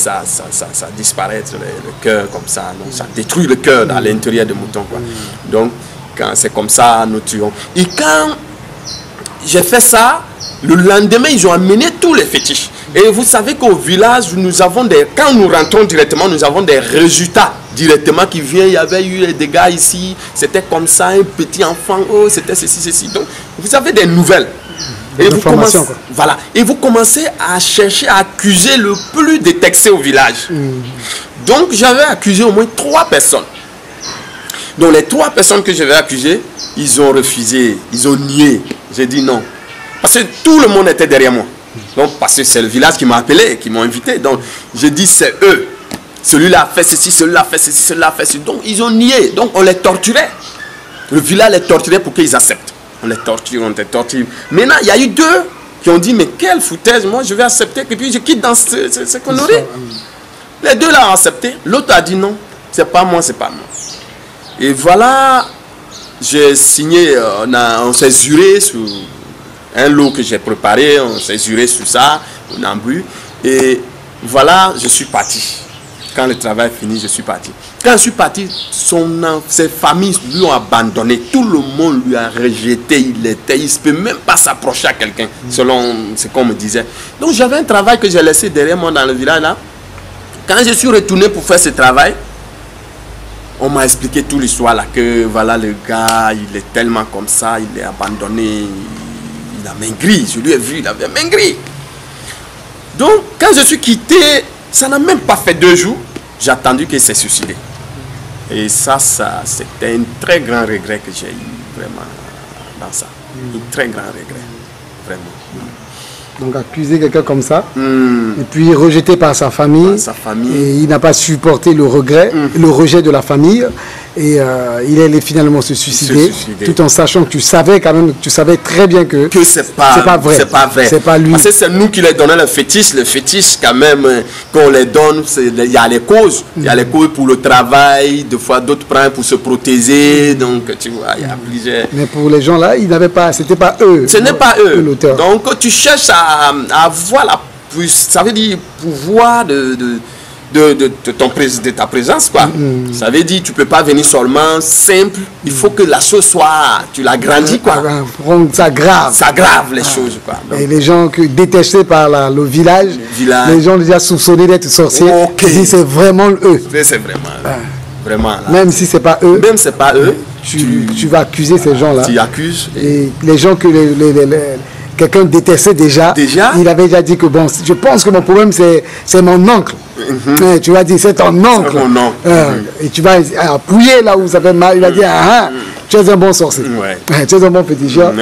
disparaît, le cœur comme ça. Donc ça détruit le cœur à l'intérieur du mouton, quoi. Donc quand c'est comme ça, nous tuons. Et quand j'ai fait ça, le lendemain, ils ont amené tous les fétiches. Et vous savez qu'au village, nous avons quand nous rentrons directement, nous avons des résultats directement qui viennent. Il y avait eu des dégâts ici, c'était comme ça, un petit enfant, oh, c'était ceci. Donc, vous avez des nouvelles. Et vous commencez à chercher à accuser le plus détecté au village. Donc, j'avais accusé au moins 3 personnes. Donc, les 3 personnes que j'avais accusées, ils ont refusé, ils ont nié. J'ai dit non. Parce que tout le monde était derrière moi. Donc, parce que c'est le village qui m'a appelé, qui m'ont invité. Donc, j'ai dit, c'est eux. Celui-là a fait ceci, celui-là a fait ceci, celui-là a fait ceci. Donc, ils ont nié. Donc, on les torturait. Le village les torturait pour qu'ils acceptent. On les torture. Maintenant, il y a eu 2 qui ont dit, mais quelle foutaise, moi, je vais accepter. Et puis, je quitte dans ce connerie. Les 2 là ont accepté. L'autre a dit non, c'est pas moi, c'est pas moi. Et voilà, j'ai signé, on s'est juré sur un lot que j'ai préparé, on s'est juré sur ça, on a bu. Et voilà, je suis parti. Quand le travail est fini, je suis parti. Quand je suis parti, ses familles lui ont abandonné. Tout le monde lui a rejeté. Il ne peut même pas s'approcher à quelqu'un, selon ce qu'on me disait. Donc j'avais un travail que j'ai laissé derrière moi dans le village là. Quand je suis retourné pour faire ce travail, on m'a expliqué toute l'histoire là, que voilà le gars, il est tellement comme ça, il est abandonné, il a maigri, je lui ai vu, il avait maigri. Donc quand je suis quitté, ça n'a même pas fait 2 jours, j'ai attendu qu'il s'est suicidé. Et ça c'était un très grand regret que j'ai eu vraiment dans ça. Un très grand regret, vraiment. Donc accuser quelqu'un comme ça, et puis rejeté par sa famille, et il n'a pas supporté le regret, le rejet de la famille, Et il est allé finalement se suicider, tout en sachant que tu savais quand même, tu savais très bien que c'est pas vrai. C'est pas lui. Parce que c'est nous qui les donnons le fétiche. Le fétiche, quand même, qu'on les donne, il y a les causes. Il y a les causes pour le travail, des fois d'autres prennent pour se protéger. Donc, tu vois, il y a plusieurs. Mais pour les gens là, ils n'avaient pas, c'était pas eux. Ce n'est pas eux. L'auteur. Donc, tu cherches à avoir la puissance, ça veut dire pouvoir de ta présence, quoi. Ça veut dire tu peux pas venir seulement simple, il faut que la chose soit, tu la grandis, quoi. Ça grave. Ça grave les choses, quoi. Donc, et les gens détestés par le village, les gens déjà soupçonnés d'être sorciers, c'est vraiment eux. C'est vraiment vraiment là. Même si c'est pas eux. Même c'est pas eux. Tu vas accuser ces gens-là. Tu accuses. Et les gens que quelqu'un détestait déjà, il avait déjà dit que bon, je pense que mon problème c'est mon oncle. Tu vas dire c'est ton oncle. Et tu vas appuyer là où ça fait mal. Il va dire tu es un bon sorcier. Tu es un bon féticheur.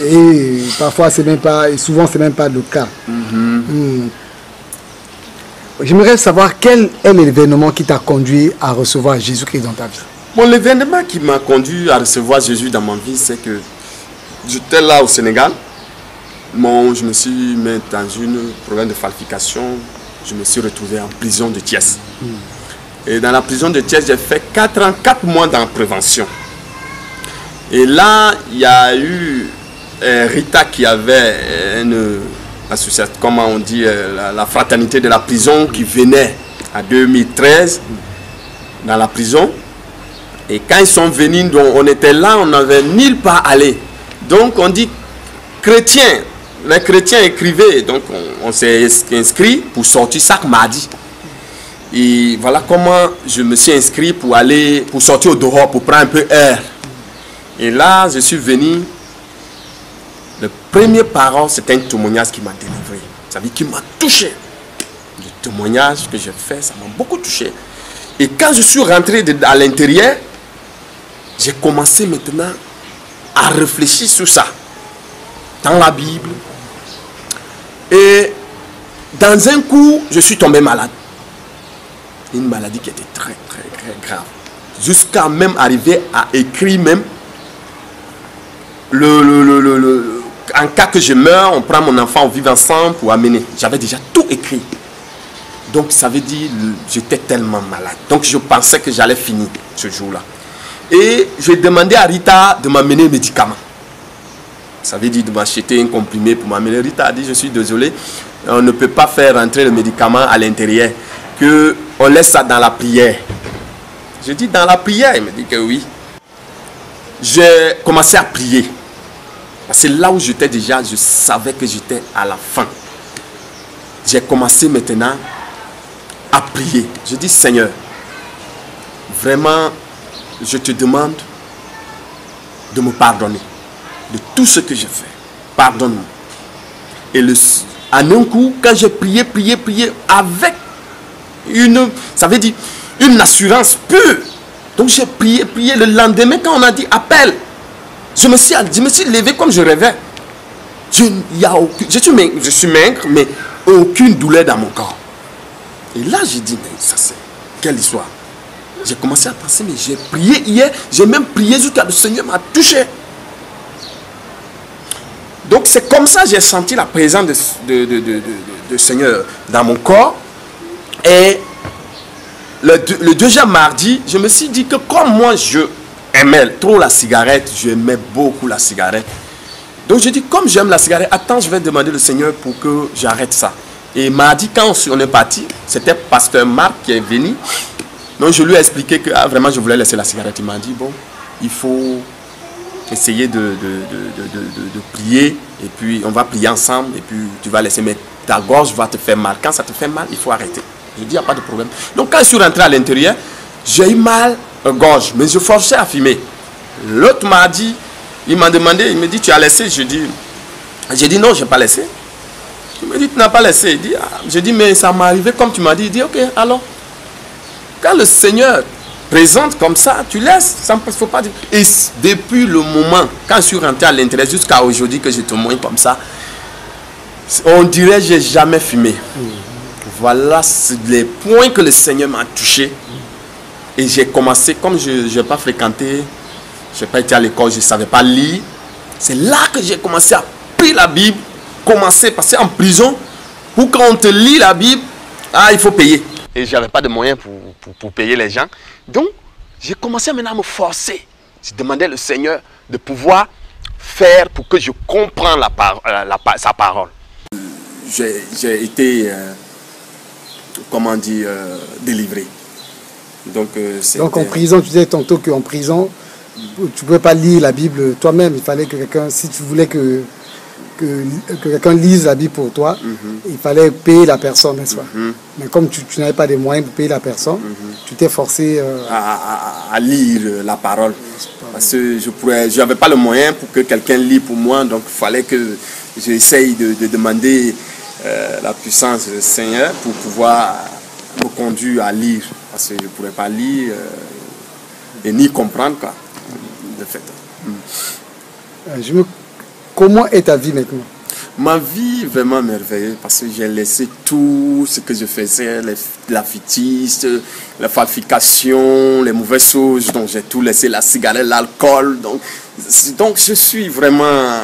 Et parfois c'est même pas, et souvent c'est même pas le cas. J'aimerais savoir quel est l'événement qui t'a conduit à recevoir Jésus-Christ dans ta vie. Bon, l'événement qui m'a conduit à recevoir Jésus dans ma vie, c'est que j'étais là au Sénégal. Bon, je me suis mis dans un problème de falsification. Je me suis retrouvé en prison de Thiès. Et dans la prison de Thiès, j'ai fait 4 mois dans prévention. Et là, il y a eu Rita qui avait une association, comment on dit, la fraternité de la prison qui venait en 2013 dans la prison. Et quand ils sont venus, donc, on était là, on n'avait nulle part aller. Donc on dit chrétiens. Les chrétiens écrivaient, donc on s'est inscrit pour sortir chaque mardi. Et voilà comment je me suis inscrit pour aller, pour sortir au dehors, pour prendre un peu air. Et là, je suis venu. Le premier parole, c'était un témoignage qui m'a délivré. Ça veut dire qui m'a touché. Le témoignage que j'ai fait, ça m'a beaucoup touché. Et quand je suis rentré à l'intérieur, j'ai commencé maintenant à réfléchir sur ça. Dans la Bible. Et dans un coup, je suis tombé malade. Une maladie qui était très, très, très grave. Jusqu'à même arriver à écrire même en cas que je meurs, on prend mon enfant, on vit ensemble pour amener. J'avais déjà tout écrit. Donc ça veut dire, j'étais tellement malade. Donc je pensais que j'allais finir ce jour-là. Et j'ai demandé à Rita de m'amener un médicament. Ça veut dire de m'acheter un comprimé pour m'amener. Rita a dit, je suis désolé, on ne peut pas faire rentrer le médicament à l'intérieur, qu'on laisse ça dans la prière. Je dis, dans la prière? Il me dit que oui. J'ai commencé à prier. C'est là où j'étais déjà, je savais que j'étais à la fin. J'ai commencé maintenant à prier. Je dis, Seigneur, vraiment, je te demande de me pardonner de tout ce que j'ai fait. Pardonne-moi. Et en un coup, quand j'ai prié avec ça veut dire une assurance pure. Donc j'ai prié. Le lendemain, quand on a dit appel, je me suis levé comme je rêvais. Je suis maigre, mais aucune douleur dans mon corps. Et là, j'ai dit, mais ça c'est quelle histoire? J'ai commencé à penser, mais j'ai prié hier, j'ai même prié jusqu'à le Seigneur m'a touché. Donc c'est comme ça que j'ai senti la présence de Seigneur dans mon corps. Et le deuxième mardi, je me suis dit que comme moi je aimais trop la cigarette, j'aimais beaucoup la cigarette. Donc je dis, comme j'aime la cigarette, attends, je vais demander au Seigneur pour que j'arrête ça. Et mardi, quand on est parti, c'était pasteur Marc qui est venu. Donc je lui ai expliqué que vraiment je voulais laisser la cigarette. Il m'a dit, bon, il faut essayer de prier, et puis on va prier ensemble, et puis tu vas laisser, mais ta gorge va te faire mal. Quand ça te fait mal, il faut arrêter. Je dis, il n'y a pas de problème. Donc quand je suis rentré à l'intérieur, j'ai eu mal à la gorge, mais je forçais à fumer. L'autre m'a dit, il m'a demandé, il me dit, tu as laissé? J'ai dit non, je n'ai pas laissé. Il me dit, tu n'as pas laissé. Il dit, j'ai dit, mais ça m'est arrivé comme tu m'as dit. Il dit, ok, alors, quand le Seigneur présente comme ça, tu laisses, ça ne faut pas dire. Et depuis le moment, quand je suis rentré à l'intérieur, jusqu'à aujourd'hui que je témoigne comme ça, on dirait que je n'ai jamais fumé. Voilà les points que le Seigneur m'a touché. Et j'ai commencé, comme je n'ai pas fréquenté, je n'ai pas été à l'école, je ne savais pas lire. C'est là que j'ai commencé à lire la Bible. Commencer, parce qu'en prison, pour quand on te lit la Bible, il faut payer. Et je n'avais pas de moyens pour payer les gens. Donc, j'ai commencé maintenant à me forcer. Je demandais au Seigneur de pouvoir faire pour que je comprenne sa parole. J'ai été, comment dire, délivré. Donc en prison, tu disais tantôt qu'en prison, tu ne pouvais pas lire la Bible toi-même. Il fallait que quelqu'un, si tu voulais que quelqu'un lise la Bible pour toi, il fallait payer la personne, n'est-ce pas? Mais comme tu n'avais pas les moyens pour payer la personne, tu t'es forcé à lire la parole. Parce que je n'avais pas le moyen pour que quelqu'un lise pour moi, donc il fallait que j'essaye de demander la puissance du Seigneur pour pouvoir me conduire à lire. Parce que je ne pourrais pas lire et ni comprendre, quoi, de fait. Comment est ta vie maintenant? Ma vie est vraiment merveilleuse parce que j'ai laissé tout ce que je faisais, la fétiche, la falsification, les mauvaises choses, donc j'ai tout laissé, la cigarette, l'alcool. Donc je suis vraiment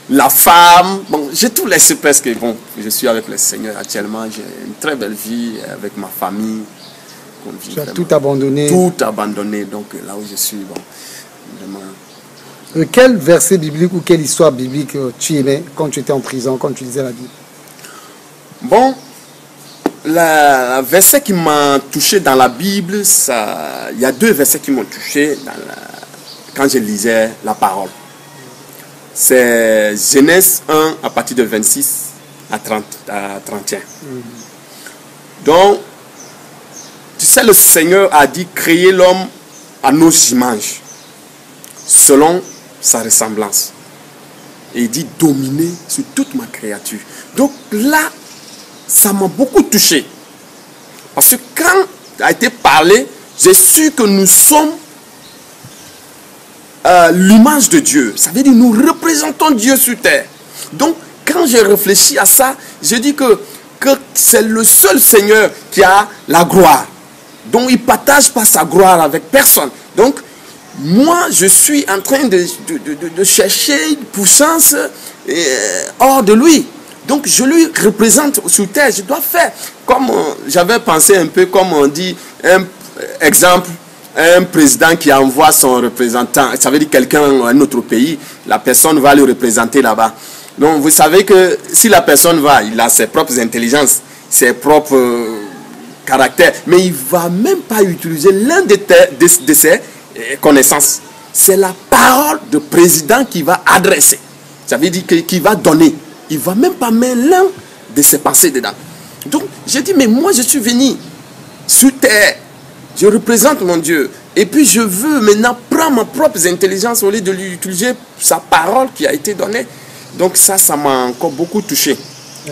la femme, bon, j'ai tout laissé presque. Bon, je suis avec le Seigneur actuellement, j'ai une très belle vie avec ma famille. Tu as tout abandonné? Tout abandonné, donc là où je suis, bon, vraiment. Quel verset biblique ou quelle histoire biblique tu aimais quand tu étais en prison, quand tu lisais la Bible? Bon, le verset qui m'a touché dans la Bible, il y a deux versets qui m'ont touché quand je lisais la parole. C'est Genèse 1 à partir de 26 à 31. Donc, tu sais, le Seigneur a dit créer l'homme à nos images, selon sa ressemblance. Et il dit dominer sur toute ma créature. Donc là, ça m'a beaucoup touché. Parce que quand a été parlé, j'ai su que nous sommes l'image de Dieu. Ça veut dire que nous représentons Dieu sur terre. Donc quand j'ai réfléchi à ça, j'ai dit que c'est le seul Seigneur qui a la gloire. Donc il ne partage pas sa gloire avec personne. Donc moi, je suis en train de chercher une puissance hors de lui. Donc, je lui représente sur terre. Je dois faire, comme j'avais pensé un peu, comme on dit, exemple, un président qui envoie son représentant. Ça veut dire quelqu'un à un autre pays, la personne va le représenter là-bas. Donc, vous savez que si la personne va, il a ses propres intelligences, ses propres caractères, mais il ne va même pas utiliser l'un de ses connaissance. C'est la parole du président qui va adresser. Ça veut dire qu'il va donner. Il ne va même pas mettre l'un de ses pensées dedans. Donc, j'ai dit, mais moi, je suis venu sur terre. Je représente mon Dieu. Et puis, je veux maintenant prendre ma propre intelligence au lieu de lui utiliser sa parole qui a été donnée. Donc, ça m'a encore beaucoup touché.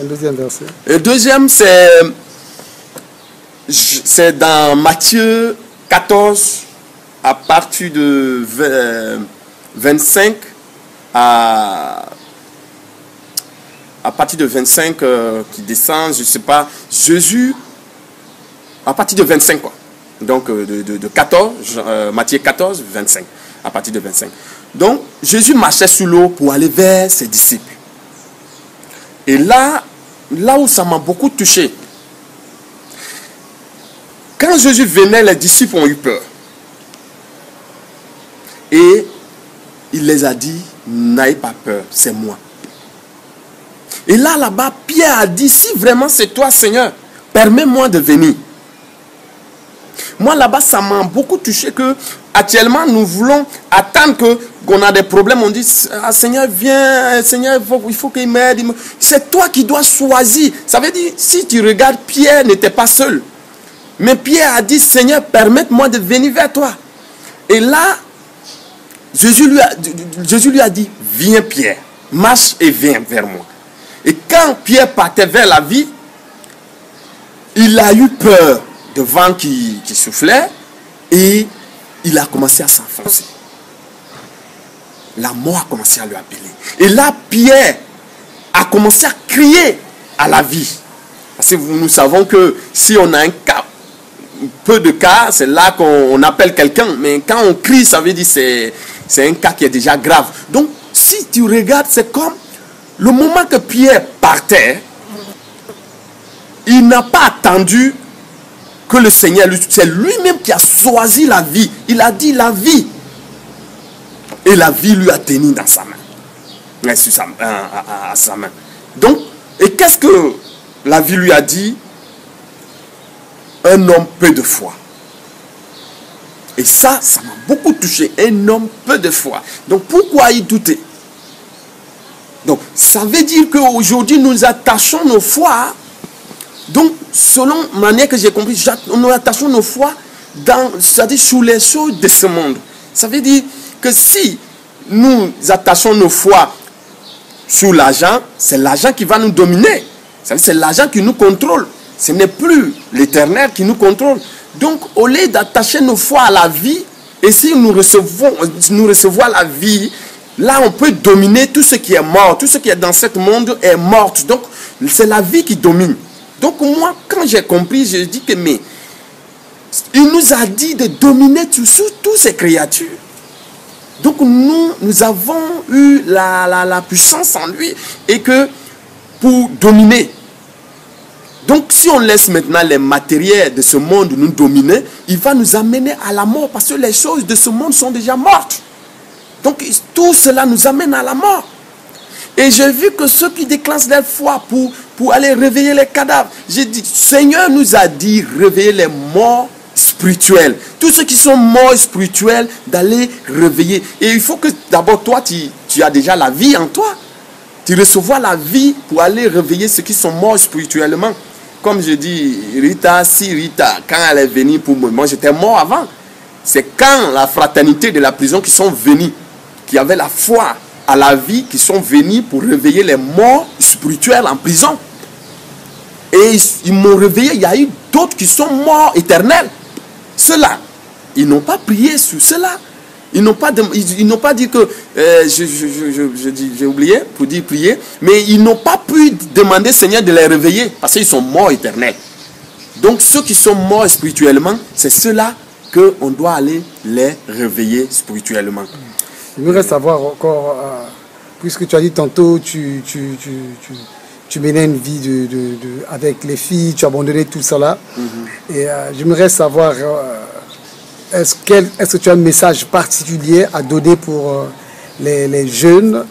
Un deuxième verset. Le deuxième, c'est dans Matthieu 14, à partir de 25 à partir de 25 qui descend, je ne sais pas, Jésus, à partir de 25 quoi. Donc de 14, Matthieu 14, 25, à partir de 25. Donc Jésus marchait sur l'eau pour aller vers ses disciples. Et là où ça m'a beaucoup touché, quand Jésus venait, les disciples ont eu peur. Et il les a dit, n'ayez pas peur, c'est moi. Et là-bas, Pierre a dit, si vraiment c'est toi, Seigneur, permets-moi de venir. Moi, là-bas, ça m'a beaucoup touché que, actuellement, nous voulons attendre qu'on a des problèmes. On dit, ah, Seigneur, viens, Seigneur, il faut qu'il m'aide. C'est toi qui dois choisir. Ça veut dire, si tu regardes, Pierre n'était pas seul. Mais Pierre a dit, Seigneur, permette-moi de venir vers toi. Et là, Jésus lui a dit, viens Pierre, marche et viens vers moi. Et quand Pierre partait vers la vie, il a eu peur de vent qui soufflait et il a commencé à s'enfoncer. La mort a commencé à lui appeler. Et là, Pierre a commencé à crier à la vie. Parce que nous savons que si on a un cas peu de cas, c'est là qu'on appelle quelqu'un. Mais quand on crie, ça veut dire que c'est un cas qui est déjà grave. Donc, si tu regardes, c'est comme le moment que Pierre partait, il n'a pas attendu que le Seigneur, c'est lui-même qui a choisi la vie. Il a dit la vie. Et la vie lui a tenu dans sa main. À sa main. Donc, et qu'est-ce que la vie lui a dit? Un homme peu de foi. Et ça m'a beaucoup touché. Un homme peu de foi. Donc, pourquoi y douter? Donc, ça veut dire qu'aujourd'hui, nous attachons nos foi. Donc, selon la manière que j'ai compris, nous attachons nos foi c'est-à-dire sur les choses de ce monde. Ça veut dire que si nous attachons nos foi sur l'argent, c'est l'argent qui va nous dominer. C'est l'argent qui nous contrôle. Ce n'est plus l'Éternel qui nous contrôle. Donc, au lieu d'attacher nos foi à la vie, et si nous recevons la vie, là, on peut dominer tout ce qui est mort. Tout ce qui est dans ce monde est mort. Donc, c'est la vie qui domine. Donc, moi, quand j'ai compris, je dis que, mais, il nous a dit de dominer sur toutes ces créatures. Donc, nous avons eu la puissance en lui, et que, pour dominer. Donc, si on laisse maintenant les matériels de ce monde nous dominer, il va nous amener à la mort, parce que les choses de ce monde sont déjà mortes. Donc, tout cela nous amène à la mort. Et j'ai vu que ceux qui déclenchent leur foi pour aller réveiller les cadavres, j'ai dit, Seigneur nous a dit, réveiller les morts spirituels. Tous ceux qui sont morts spirituels, d'aller réveiller. Et il faut que d'abord, toi, tu as déjà la vie en toi. Tu recevras la vie pour aller réveiller ceux qui sont morts spirituellement. Comme je dis, Rita, quand elle est venue pour moi j'étais mort avant. C'est quand la fraternité de la prison qui sont venus, qui avaient la foi à la vie, qui sont venus pour réveiller les morts spirituels en prison. Et ils m'ont réveillé. Il y a eu d'autres qui sont morts éternels. Ceux-là, ils n'ont pas prié sur cela. Ils n'ont pas dit que, j'ai oublié pour dire prier, mais ils n'ont pas pu demander Seigneur de les réveiller parce qu'ils sont morts éternels. Donc ceux qui sont morts spirituellement, c'est ceux-là qu'on doit aller les réveiller spirituellement. Je voudrais savoir encore, puisque tu as dit tantôt, tu menais une vie avec les filles, tu as abandonné tout cela. Et j'aimerais savoir, est-ce que tu as un message particulier à donner pour les jeunes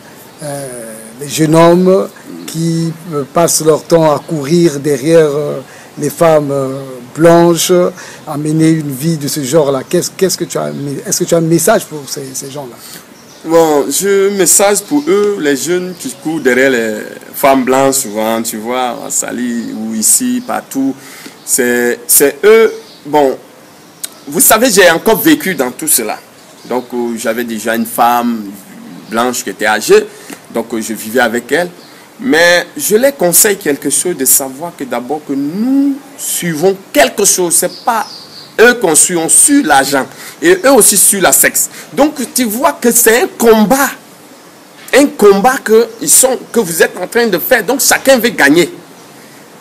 hommes qui passent leur temps à courir derrière les femmes blanches, à mener une vie de ce genre-là? Est-ce que tu as un message pour ces gens-là? Bon, j'ai un message pour eux, les jeunes qui courent derrière les femmes blanches souvent, tu vois, à Sali ou ici, partout. C'est eux, bon, vous savez, j'ai encore vécu dans tout cela. Donc, j'avais déjà une femme blanche qui était âgée, donc je vivais avec elle. Mais je les conseille quelque chose, de savoir que d'abord que nous suivons quelque chose, c'est pas eux qu'on suit, on suit l'argent. Et eux aussi suivent la sexe. Donc tu vois que c'est un combat que vous êtes en train de faire. Donc chacun veut gagner.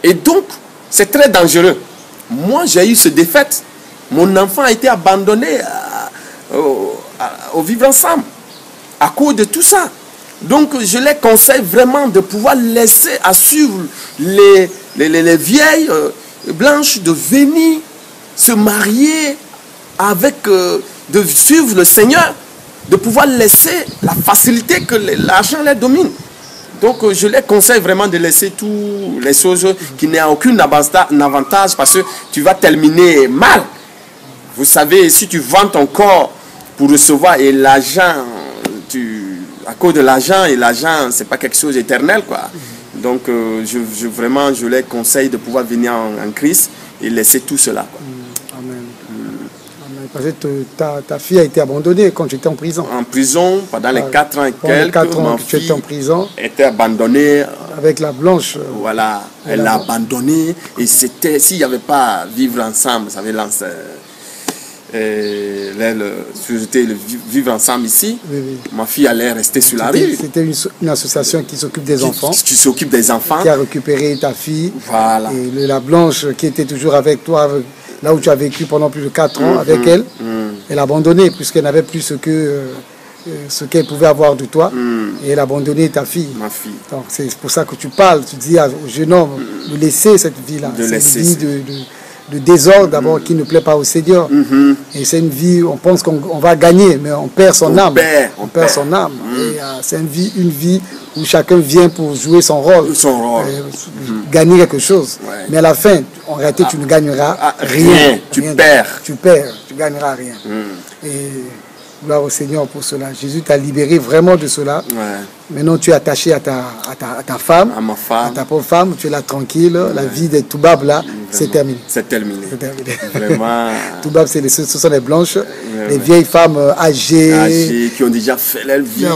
Et donc c'est très dangereux. Moi j'ai eu ce défaite. Mon enfant a été abandonné au vivre ensemble à cause de tout ça. Donc je les conseille vraiment de pouvoir laisser à suivre les vieilles blanches, de venir se marier avec, de suivre le Seigneur, de pouvoir laisser la facilité que l'argent les domine. Donc je les conseille vraiment de laisser toutes les choses qui n'ont aucun avantage, parce que tu vas terminer mal. Vous savez, si tu vends ton corps pour recevoir et l'argent, à cause de l'argent, et l'argent, c'est pas quelque chose d'éternel, quoi. Donc, vraiment, je les conseille de pouvoir venir en Christ et laisser tout cela, quoi. Amen. Amen. Parce que ta fille a été abandonnée quand tu étais en prison. En prison, pendant les 4 ans et quelques, 4 ans ma que tu étais en prison, était abandonnée. Avec la blanche. Voilà, elle l'a abandonnée. Et c'était, s'il n'y avait pas vivre ensemble, ça avait lancé... le vivre ensemble ici, oui. Ma fille allait rester sur la rue. C'était une association qui s'occupe des enfants. Qui s'occupe des enfants. Qui a récupéré ta fille. Voilà. Et la blanche qui était toujours avec toi, là où tu as vécu pendant plus de 4 ans avec elle. Elle a abandonné puisqu'elle n'avait plus ce qu'elle pouvait avoir de toi. Et elle a abandonné ta fille. Ma fille. Donc c'est pour ça que tu parles, tu dis au jeune homme de laisser cette vie-là. C'est une vie de désordre d'abord qui ne plaît pas au Seigneur. Et c'est une vie, on pense qu'on va gagner, mais on perd son âme. On perd son âme. Et c'est une vie où chacun vient pour jouer son rôle. Gagner quelque chose. Ouais. Mais à la fin, en réalité, tu ne gagneras rien. Tu perds. Tu perds, tu ne gagneras rien. Et gloire au Seigneur pour cela. Jésus t'a libéré vraiment de cela. Ouais. Maintenant, tu es attaché à ta femme, à ma femme, à ta pauvre femme. Tu es là tranquille. Ouais. La vie des Toubab, là, c'est terminé. C'est terminé. Vraiment. Toubab, ce sont les blanches, les vieilles femmes âgées, qui ont déjà fait leur vie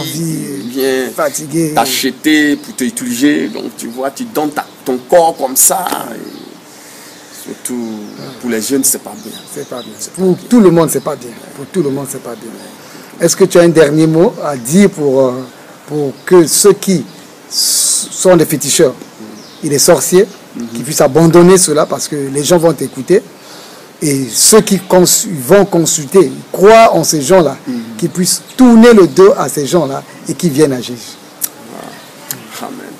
bien fatiguées, t'acheter pour t'utiliser. Donc, tu vois, tu donnes ton corps comme ça. Et surtout, pour les jeunes, c'est pas bien. C'est pas bien. Pour tout le monde, c'est pas bien. Pour tout le monde, c'est pas bien. Est-ce que tu as un dernier mot à dire pour que ceux qui sont des féticheurs et des sorciers, qui puissent abandonner cela parce que les gens vont t'écouter, et ceux qui vont consulter, ils croient en ces gens-là, qui puissent tourner le dos à ces gens-là et qui viennent à Jésus. Amen.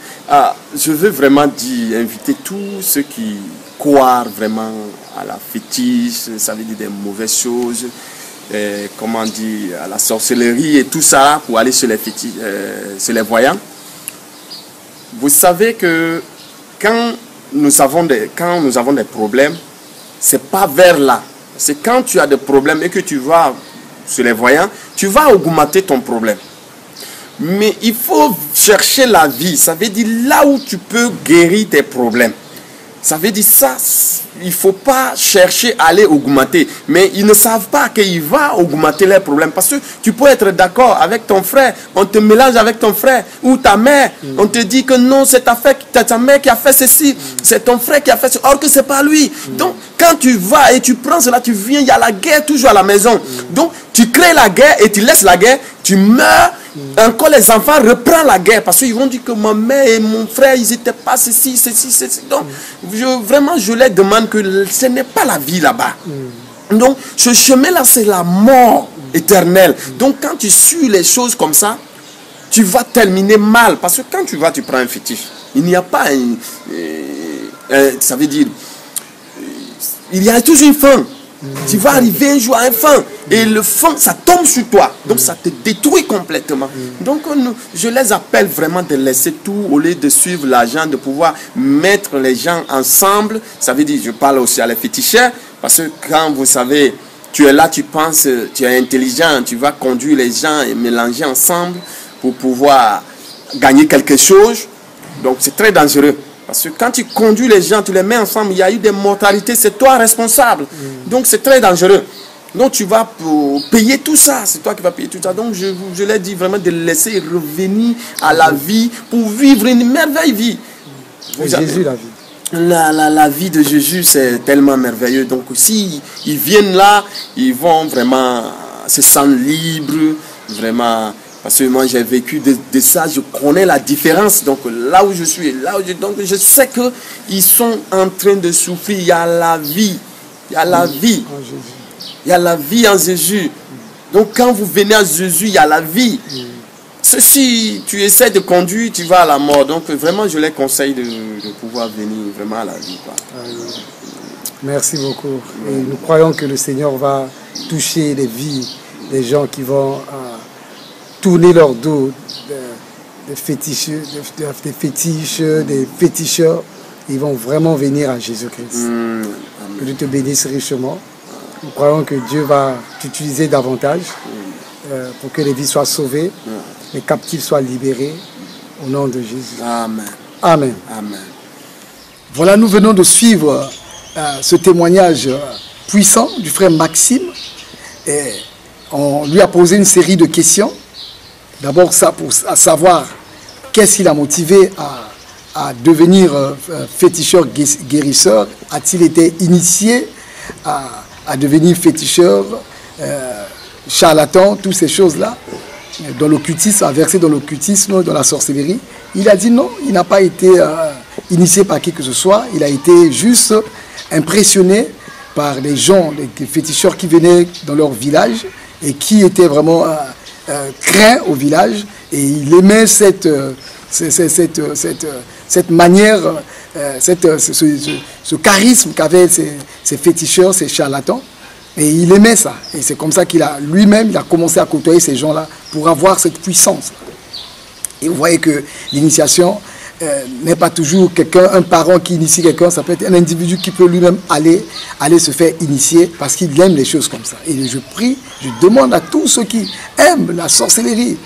Je veux vraiment inviter tous ceux qui croient vraiment à la fétiche, ça veut dire des mauvaises choses, comment dire, à la sorcellerie et tout ça, pour aller chez les fétiches, chez les voyants. Vous savez que quand nous avons des problèmes, c'est pas vers là. C'est quand tu as des problèmes et que tu vas chez les voyants, tu vas augmenter ton problème. Mais il faut chercher la vie. Ça veut dire là où tu peux guérir tes problèmes. Ça veut dire ça, il ne faut pas chercher à aller augmenter. Mais ils ne savent pas qu'il va augmenter leurs problèmes. Parce que tu peux être d'accord avec ton frère, on te mélange avec ton frère ou ta mère. On te dit que non, c'est ta mère qui a fait ceci, c'est ton frère qui a fait ceci, or que ce n'est pas lui. Donc, quand tu vas et tu prends cela, tu viens, il y a la guerre toujours à la maison. Donc, tu crées la guerre et tu laisses la guerre, tu meurs. Encore les enfants reprennent la guerre parce qu'ils vont dire que ma mère et mon frère, ils n'étaient pas ceci. Donc, vraiment, je leur demande que ce n'est pas la vie là-bas. Donc, ce chemin-là, c'est la mort éternelle. Donc, quand tu suis les choses comme ça, tu vas terminer mal. Parce que quand tu prends un fétiche, il n'y a pas ça veut dire, il y a toujours une fin. Tu vas arriver un jour à un fin. Et le fin, ça tombe sur toi. Donc ça te détruit complètement. Donc je les appelle vraiment de laisser tout au lieu de suivre l'argent, de pouvoir mettre les gens ensemble. Ça veut dire, je parle aussi à les féticheurs. Parce que quand vous savez, tu es là, tu penses, tu es intelligent, tu vas conduire les gens et mélanger ensemble pour pouvoir gagner quelque chose. Donc c'est très dangereux. Parce que quand tu conduis les gens, tu les mets ensemble, il y a eu des mortalités, c'est toi responsable. Donc c'est très dangereux. Donc tu vas payer tout ça, c'est toi qui vas payer tout ça. Donc je leur dis vraiment de laisser revenir à la vie pour vivre une merveilleuse vie. Jésus, la vie. La vie de Jésus, c'est tellement merveilleux. Donc si ils viennent là, ils vont vraiment se sentir libres, vraiment. Parce que moi j'ai vécu de ça, je connais la différence. Donc là où je suis, donc je sais qu'ils sont en train de souffrir. Il y a la vie. Il y a la vie. Il y a la vie en Jésus. Donc quand vous venez à Jésus, il y a la vie. Si tu essaies de conduire, tu vas à la mort. Donc vraiment, je les conseille de pouvoir venir vraiment à la vie, quoi. Merci beaucoup. Et nous croyons que le Seigneur va toucher les vies des gens qui vont tourner leur dos des féticheurs. Ils vont vraiment venir à Jésus-Christ. Que Dieu te bénisse richement. Nous croyons que Dieu va t'utiliser davantage pour que les vies soient sauvées, les captifs soient libérés au nom de Jésus. Amen. Amen. Amen. Voilà, nous venons de suivre ce témoignage puissant du frère Maxime. Et on lui a posé une série de questions. D'abord, ça pour savoir qu'est-ce qui l'a motivé à devenir féticheur guérisseur. A-t-il été initié à devenir féticheur, charlatan, toutes ces choses-là, dans l'occultisme, à verser dans l'occultisme, dans la sorcellerie. Il a dit non, il n'a pas été initié par qui que ce soit. Il a été juste impressionné par les gens, les féticheurs qui venaient dans leur village et qui étaient vraiment craints au village. Et il aimait cette manière, ce charisme qu'avaient ces féticheurs, ces charlatans. Et il aimait ça. Et c'est comme ça qu'il a lui-même, il a commencé à côtoyer ces gens-là pour avoir cette puissance. Et vous voyez que l'initiation n'est pas toujours quelqu'un, un parent qui initie quelqu'un, ça peut être un individu qui peut lui-même aller se faire initier parce qu'il aime les choses comme ça. Et je prie, je demande à tous ceux qui aiment la sorcellerie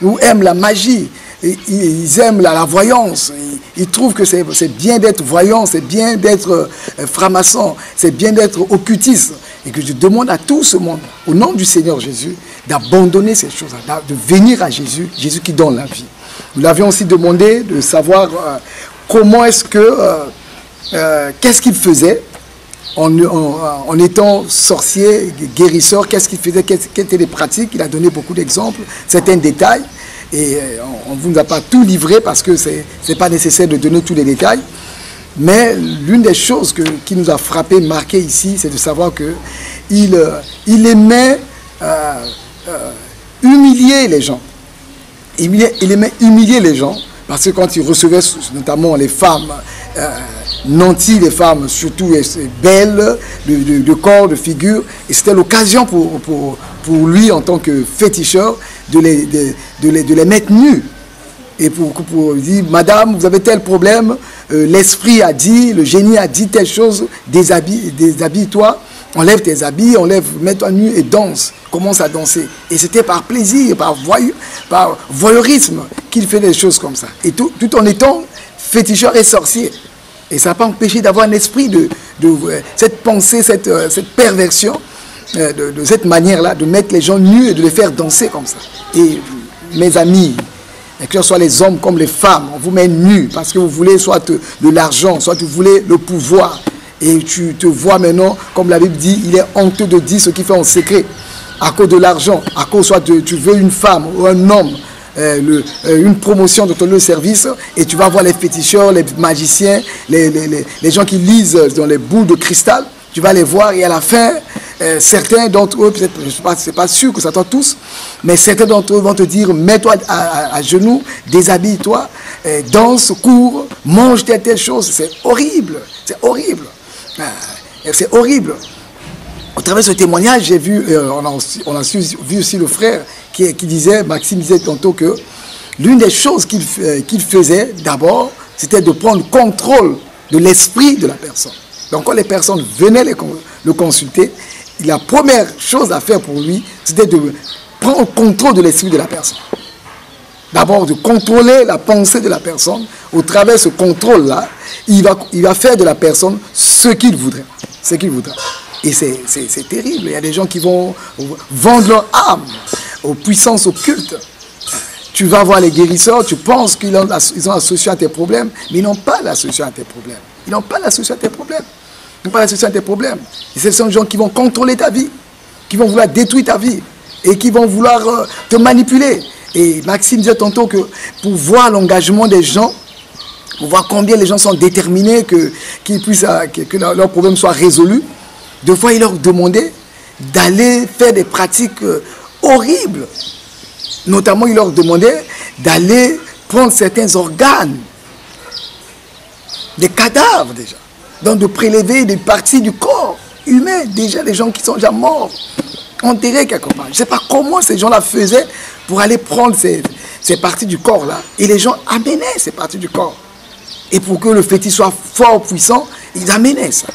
ou aiment la magie, ils aiment la voyance, ils trouvent que c'est bien d'être voyant, c'est bien d'être franc-maçon, c'est bien d'être occultiste. Et que je demande à tout ce monde, au nom du Seigneur Jésus, d'abandonner ces choses-là, de venir à Jésus, Jésus qui donne la vie. Nous l'avions aussi demandé de savoir comment est-ce que, qu'est-ce qu'il faisait en étant sorcier, guérisseur, qu'est-ce qu'il faisait, quelles étaient les pratiques. Il a donné beaucoup d'exemples, certains détails. Et on ne vous a pas tout livré parce que ce n'est pas nécessaire de donner tous les détails. Mais l'une des choses qui nous a frappé, marqué ici, c'est de savoir qu'il aimait humilier les gens. Il aimait humilier les gens parce que quand il recevait notamment les femmes nanties, les femmes surtout belles, de corps, de figure, et c'était l'occasion pour lui en tant que féticheur de les mettre nus. Et pour dire, madame, vous avez tel problème, l'esprit a dit, le génie a dit telle chose, déshabille-toi, enlève tes habits, mets-toi nu et danse, commence à danser. Et c'était par plaisir, par voyeurisme qu'il fait des choses comme ça. Et tout en étant féticheur et sorcier. Et ça n'a pas empêché d'avoir un esprit de cette pensée, cette perversion, de cette manière-là, de mettre les gens nus et de les faire danser comme ça. Et mes amis, que ce soit les hommes comme les femmes, on vous met nus parce que vous voulez soit de l'argent, soit vous voulez le pouvoir. Et tu te vois maintenant, comme la Bible dit, il est honteux de dire ce qu'il fait en secret. À cause de l'argent, à cause soit tu veux une femme ou un homme, une promotion de ton lieu de service, et tu vas voir les féticheurs, les magiciens, les gens qui lisent dans les boules de cristal, tu vas les voir et à la fin, certains d'entre eux, peut-être, je ne suis pas sûr que ça t'entend tous, mais certains d'entre eux vont te dire, mets-toi à genoux, déshabille-toi, danse, cours, mange telle chose. C'est horrible, c'est horrible. C'est horrible. Au travers de ce témoignage, j'ai vu, on a vu aussi le frère qui disait, Maxime disait tantôt que l'une des choses qu'il faisait d'abord, c'était de prendre contrôle de l'esprit de la personne. Donc quand les personnes venaient le consulter, la première chose à faire pour lui, c'était de prendre contrôle de l'esprit de la personne. D'abord, de contrôler la pensée de la personne. Au travers de ce contrôle-là, il va faire de la personne ce qu'il voudrait. Ce qu'il voudrait. Et c'est terrible. Il y a des gens qui vont vendre leur âme aux puissances occultes. Tu vas voir les guérisseurs, tu penses qu'ils ont la solution à tes problèmes, mais ils n'ont pas la solution à tes problèmes. Ils n'ont pas la solution à tes problèmes. Ils n'ont pas la solution à tes problèmes. Et ce sont des gens qui vont contrôler ta vie, qui vont vouloir détruire ta vie et qui vont vouloir te manipuler. Et Maxime disait tantôt que pour voir l'engagement des gens, pour voir combien les gens sont déterminés, que leurs problèmes soient résolus, deux fois il leur demandait d'aller faire des pratiques horribles. Notamment, il leur demandait d'aller prendre certains organes, des cadavres déjà, donc de prélever des parties du corps humain, déjà des gens qui sont déjà morts, enterrés quelque part. Je ne sais pas comment ces gens-là faisaient pour aller prendre ces parties du corps-là. Et les gens amenaient ces parties du corps. Et pour que le fétiche soit fort, puissant, ils amenaient ça.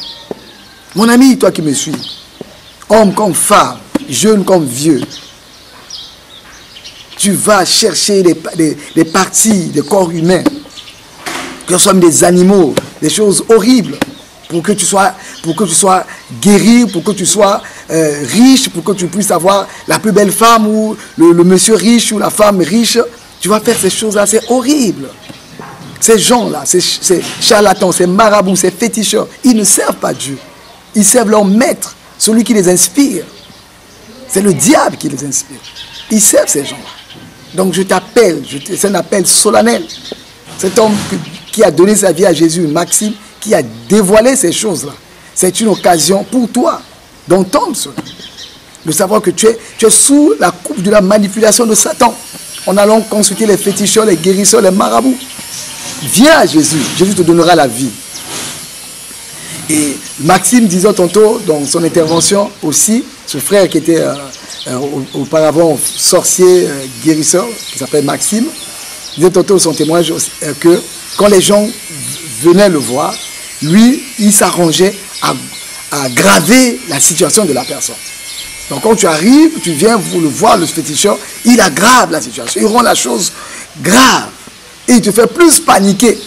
Mon ami, toi qui me suis, homme comme femme, jeune comme vieux, tu vas chercher des parties des corps humains, que ce soit des animaux, des choses horribles, pour que tu sois guéri, pour que tu sois riche, pour que tu puisses avoir la plus belle femme ou le monsieur riche ou la femme riche. Tu vas faire ces choses-là, c'est horrible. Ces gens-là, ces charlatans, ces marabouts, ces féticheurs, ils ne servent pas Dieu. Ils servent leur maître, celui qui les inspire. C'est le diable qui les inspire. Ils servent ces gens-là. Donc je t'appelle, c'est un appel solennel. Cet homme qui a donné sa vie à Jésus, Maxime, qui a dévoilé ces choses-là. c'est une occasion pour toi d'entendre cela. De savoir que tu es sous la coupe de la manipulation de Satan. En allant consulter les féticheurs, les guérisseurs, les marabouts. Viens à Jésus. Jésus te donnera la vie. Et Maxime disait tantôt dans son intervention aussi, ce frère qui était auparavant sorcier guérisseur, qui s'appelle Maxime, disait tantôt son témoignage que quand les gens venaient le voir, lui, il s'arrangeait à graver la situation de la personne. Donc quand tu arrives, tu viens pour le voir, le féticheur, il aggrave la situation, il rend la chose grave et il te fait plus paniquer.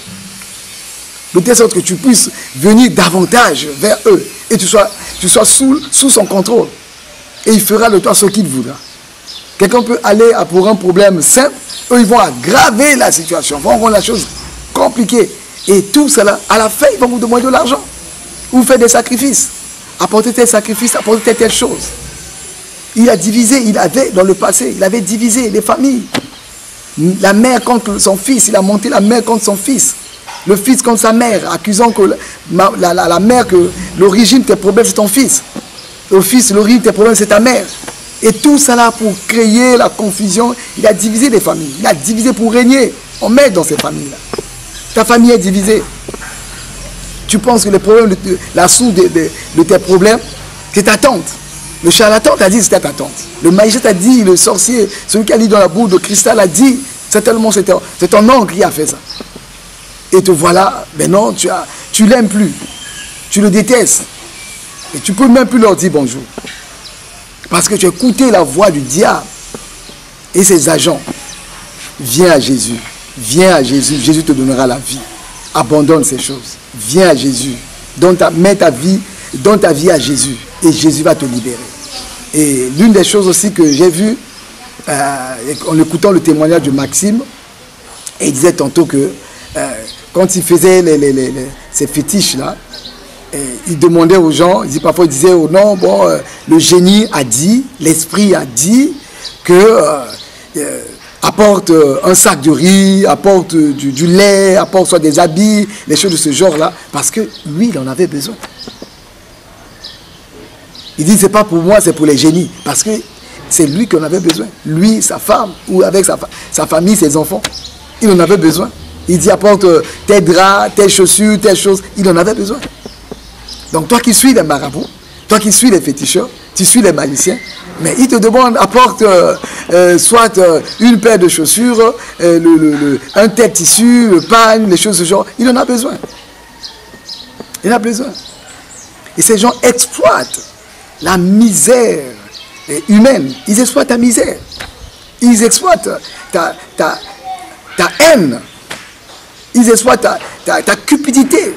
De telle sorte que tu puisses venir davantage vers eux et tu sois sous son contrôle. Et il fera de toi ce qu'il voudra. Quelqu'un peut aller pour un problème simple, eux ils vont aggraver la situation, vont rendre la chose compliquée. Et tout cela, à la fin, ils vont vous demander de l'argent. Vous faites des sacrifices. Apportez tel sacrifice, apportez telle chose. Il a divisé, il avait dans le passé, il avait divisé les familles. La mère contre son fils, il a monté la mère contre son fils. Le fils contre sa mère, accusant que la mère que l'origine de tes problèmes c'est ton fils. Le fils, l'origine de tes problèmes c'est ta mère. Et tout cela pour créer la confusion, il a divisé les familles. Il a divisé pour régner. On met dans ces familles-là. Ta famille est divisée. Tu penses que les problèmes, la source de tes problèmes, c'est ta tante. Le charlatan t'a dit que c'était ta tante. Le magicien t'a dit, le sorcier, celui qui a dit dans la boule de cristal a dit, certainement c'est ton oncle qui a fait ça. Et te voilà, maintenant tu l'aimes plus. Tu le détestes. Et tu ne peux même plus leur dire bonjour. Parce que tu as écouté la voix du diable et ses agents. Viens à Jésus. Viens à Jésus. Jésus te donnera la vie. Abandonne ces choses. Viens à Jésus. Donne ta vie à Jésus. Et Jésus va te libérer. Et l'une des choses aussi que j'ai vues, en écoutant le témoignage de Maxime, et il disait tantôt que quand il faisait ces fétiches-là, il demandait aux gens, parfois il disait oh non, bon, le génie a dit, l'esprit a dit que apporte un sac de riz, apporte du lait, apporte soit des habits, les choses de ce genre-là, parce que lui, il en avait besoin. Il dit, c'est pas pour moi, c'est pour les génies, parce que c'est lui qui en avait besoin. Lui, sa femme, ou avec sa famille, ses enfants, il en avait besoin. Il dit, apporte tes draps, tes chaussures, telle chose, il en avait besoin. Donc toi qui suis les marabouts, toi qui suis les féticheurs, tu suis les magiciens, mais il te demande, apporte soit une paire de chaussures, un tel tissu, le pagne, les choses de ce genre. Il en a besoin. Il en a besoin. Et ces gens exploitent la misère humaine. Ils exploitent ta misère. Ils exploitent ta haine. Ils exploitent ta cupidité.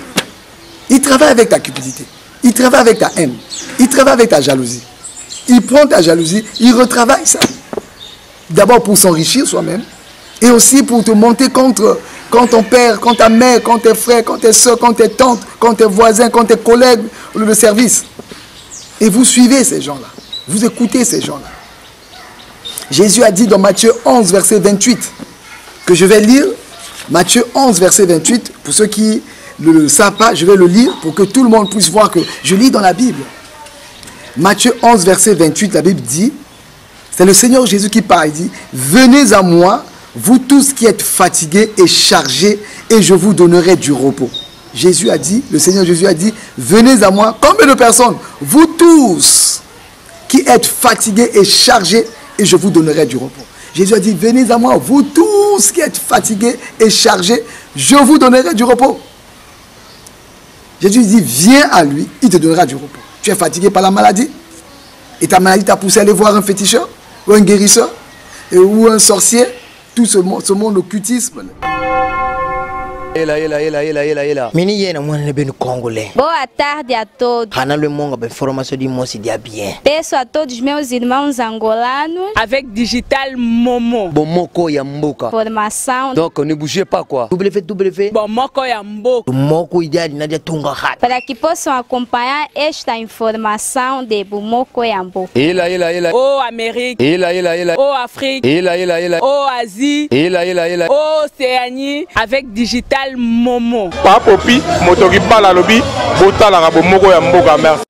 Ils travaillent avec ta cupidité. Ils travaillent avec ta haine. Ils travaillent avec ta jalousie. Ils prennent ta jalousie, ils retravaillent ça. D'abord pour s'enrichir soi-même. Et aussi pour te monter contre ton père, contre ta mère, contre tes frères, contre tes soeurs, contre tes tantes, contre tes voisins, contre tes collègues de service. Et vous suivez ces gens-là. Vous écoutez ces gens-là. Jésus a dit dans Matthieu 11, verset 28, que je vais lire. Matthieu 11, verset 28, pour ceux qui ne le savent pas, je vais le lire pour que tout le monde puisse voir que je lis dans la Bible. Matthieu 11, verset 28, la Bible dit, c'est le Seigneur Jésus qui parle, il dit, venez à moi, vous tous qui êtes fatigués et chargés, et je vous donnerai du repos. Jésus a dit, le Seigneur Jésus a dit, venez à moi, combien de personnes? Vous tous qui êtes fatigués et chargés, et je vous donnerai du repos. Jésus a dit, venez à moi, vous tous qui êtes fatigués et chargés, je vous donnerai du repos. Jésus dit, viens à lui, il te donnera du repos. Tu es fatigué par la maladie, et ta maladie t'a poussé à aller voir un féticheur, ou un guérisseur, ou un sorcier, tout ce monde occultisme. Mini yena mwana beno congolais. Boa tarde a todos. Hana le monga be formation de mosi dia bien. Peço a todos meus irmãos angolanos avec Digital Momo. Bomoko ya mboka. Formação. Donc ne bougez pas quoi. www. Bomoko ya mboka. Moko ideal nadia tunga hat. Para que possam acompanhar esta informação de Bomoko ya mboka. Oh Amérique. Oh Afrique. Oh Asie. Oh Océanie avec Digital Digital Momo. Papopi moto ki bala lobi botalaka bomoko ya mboka merci.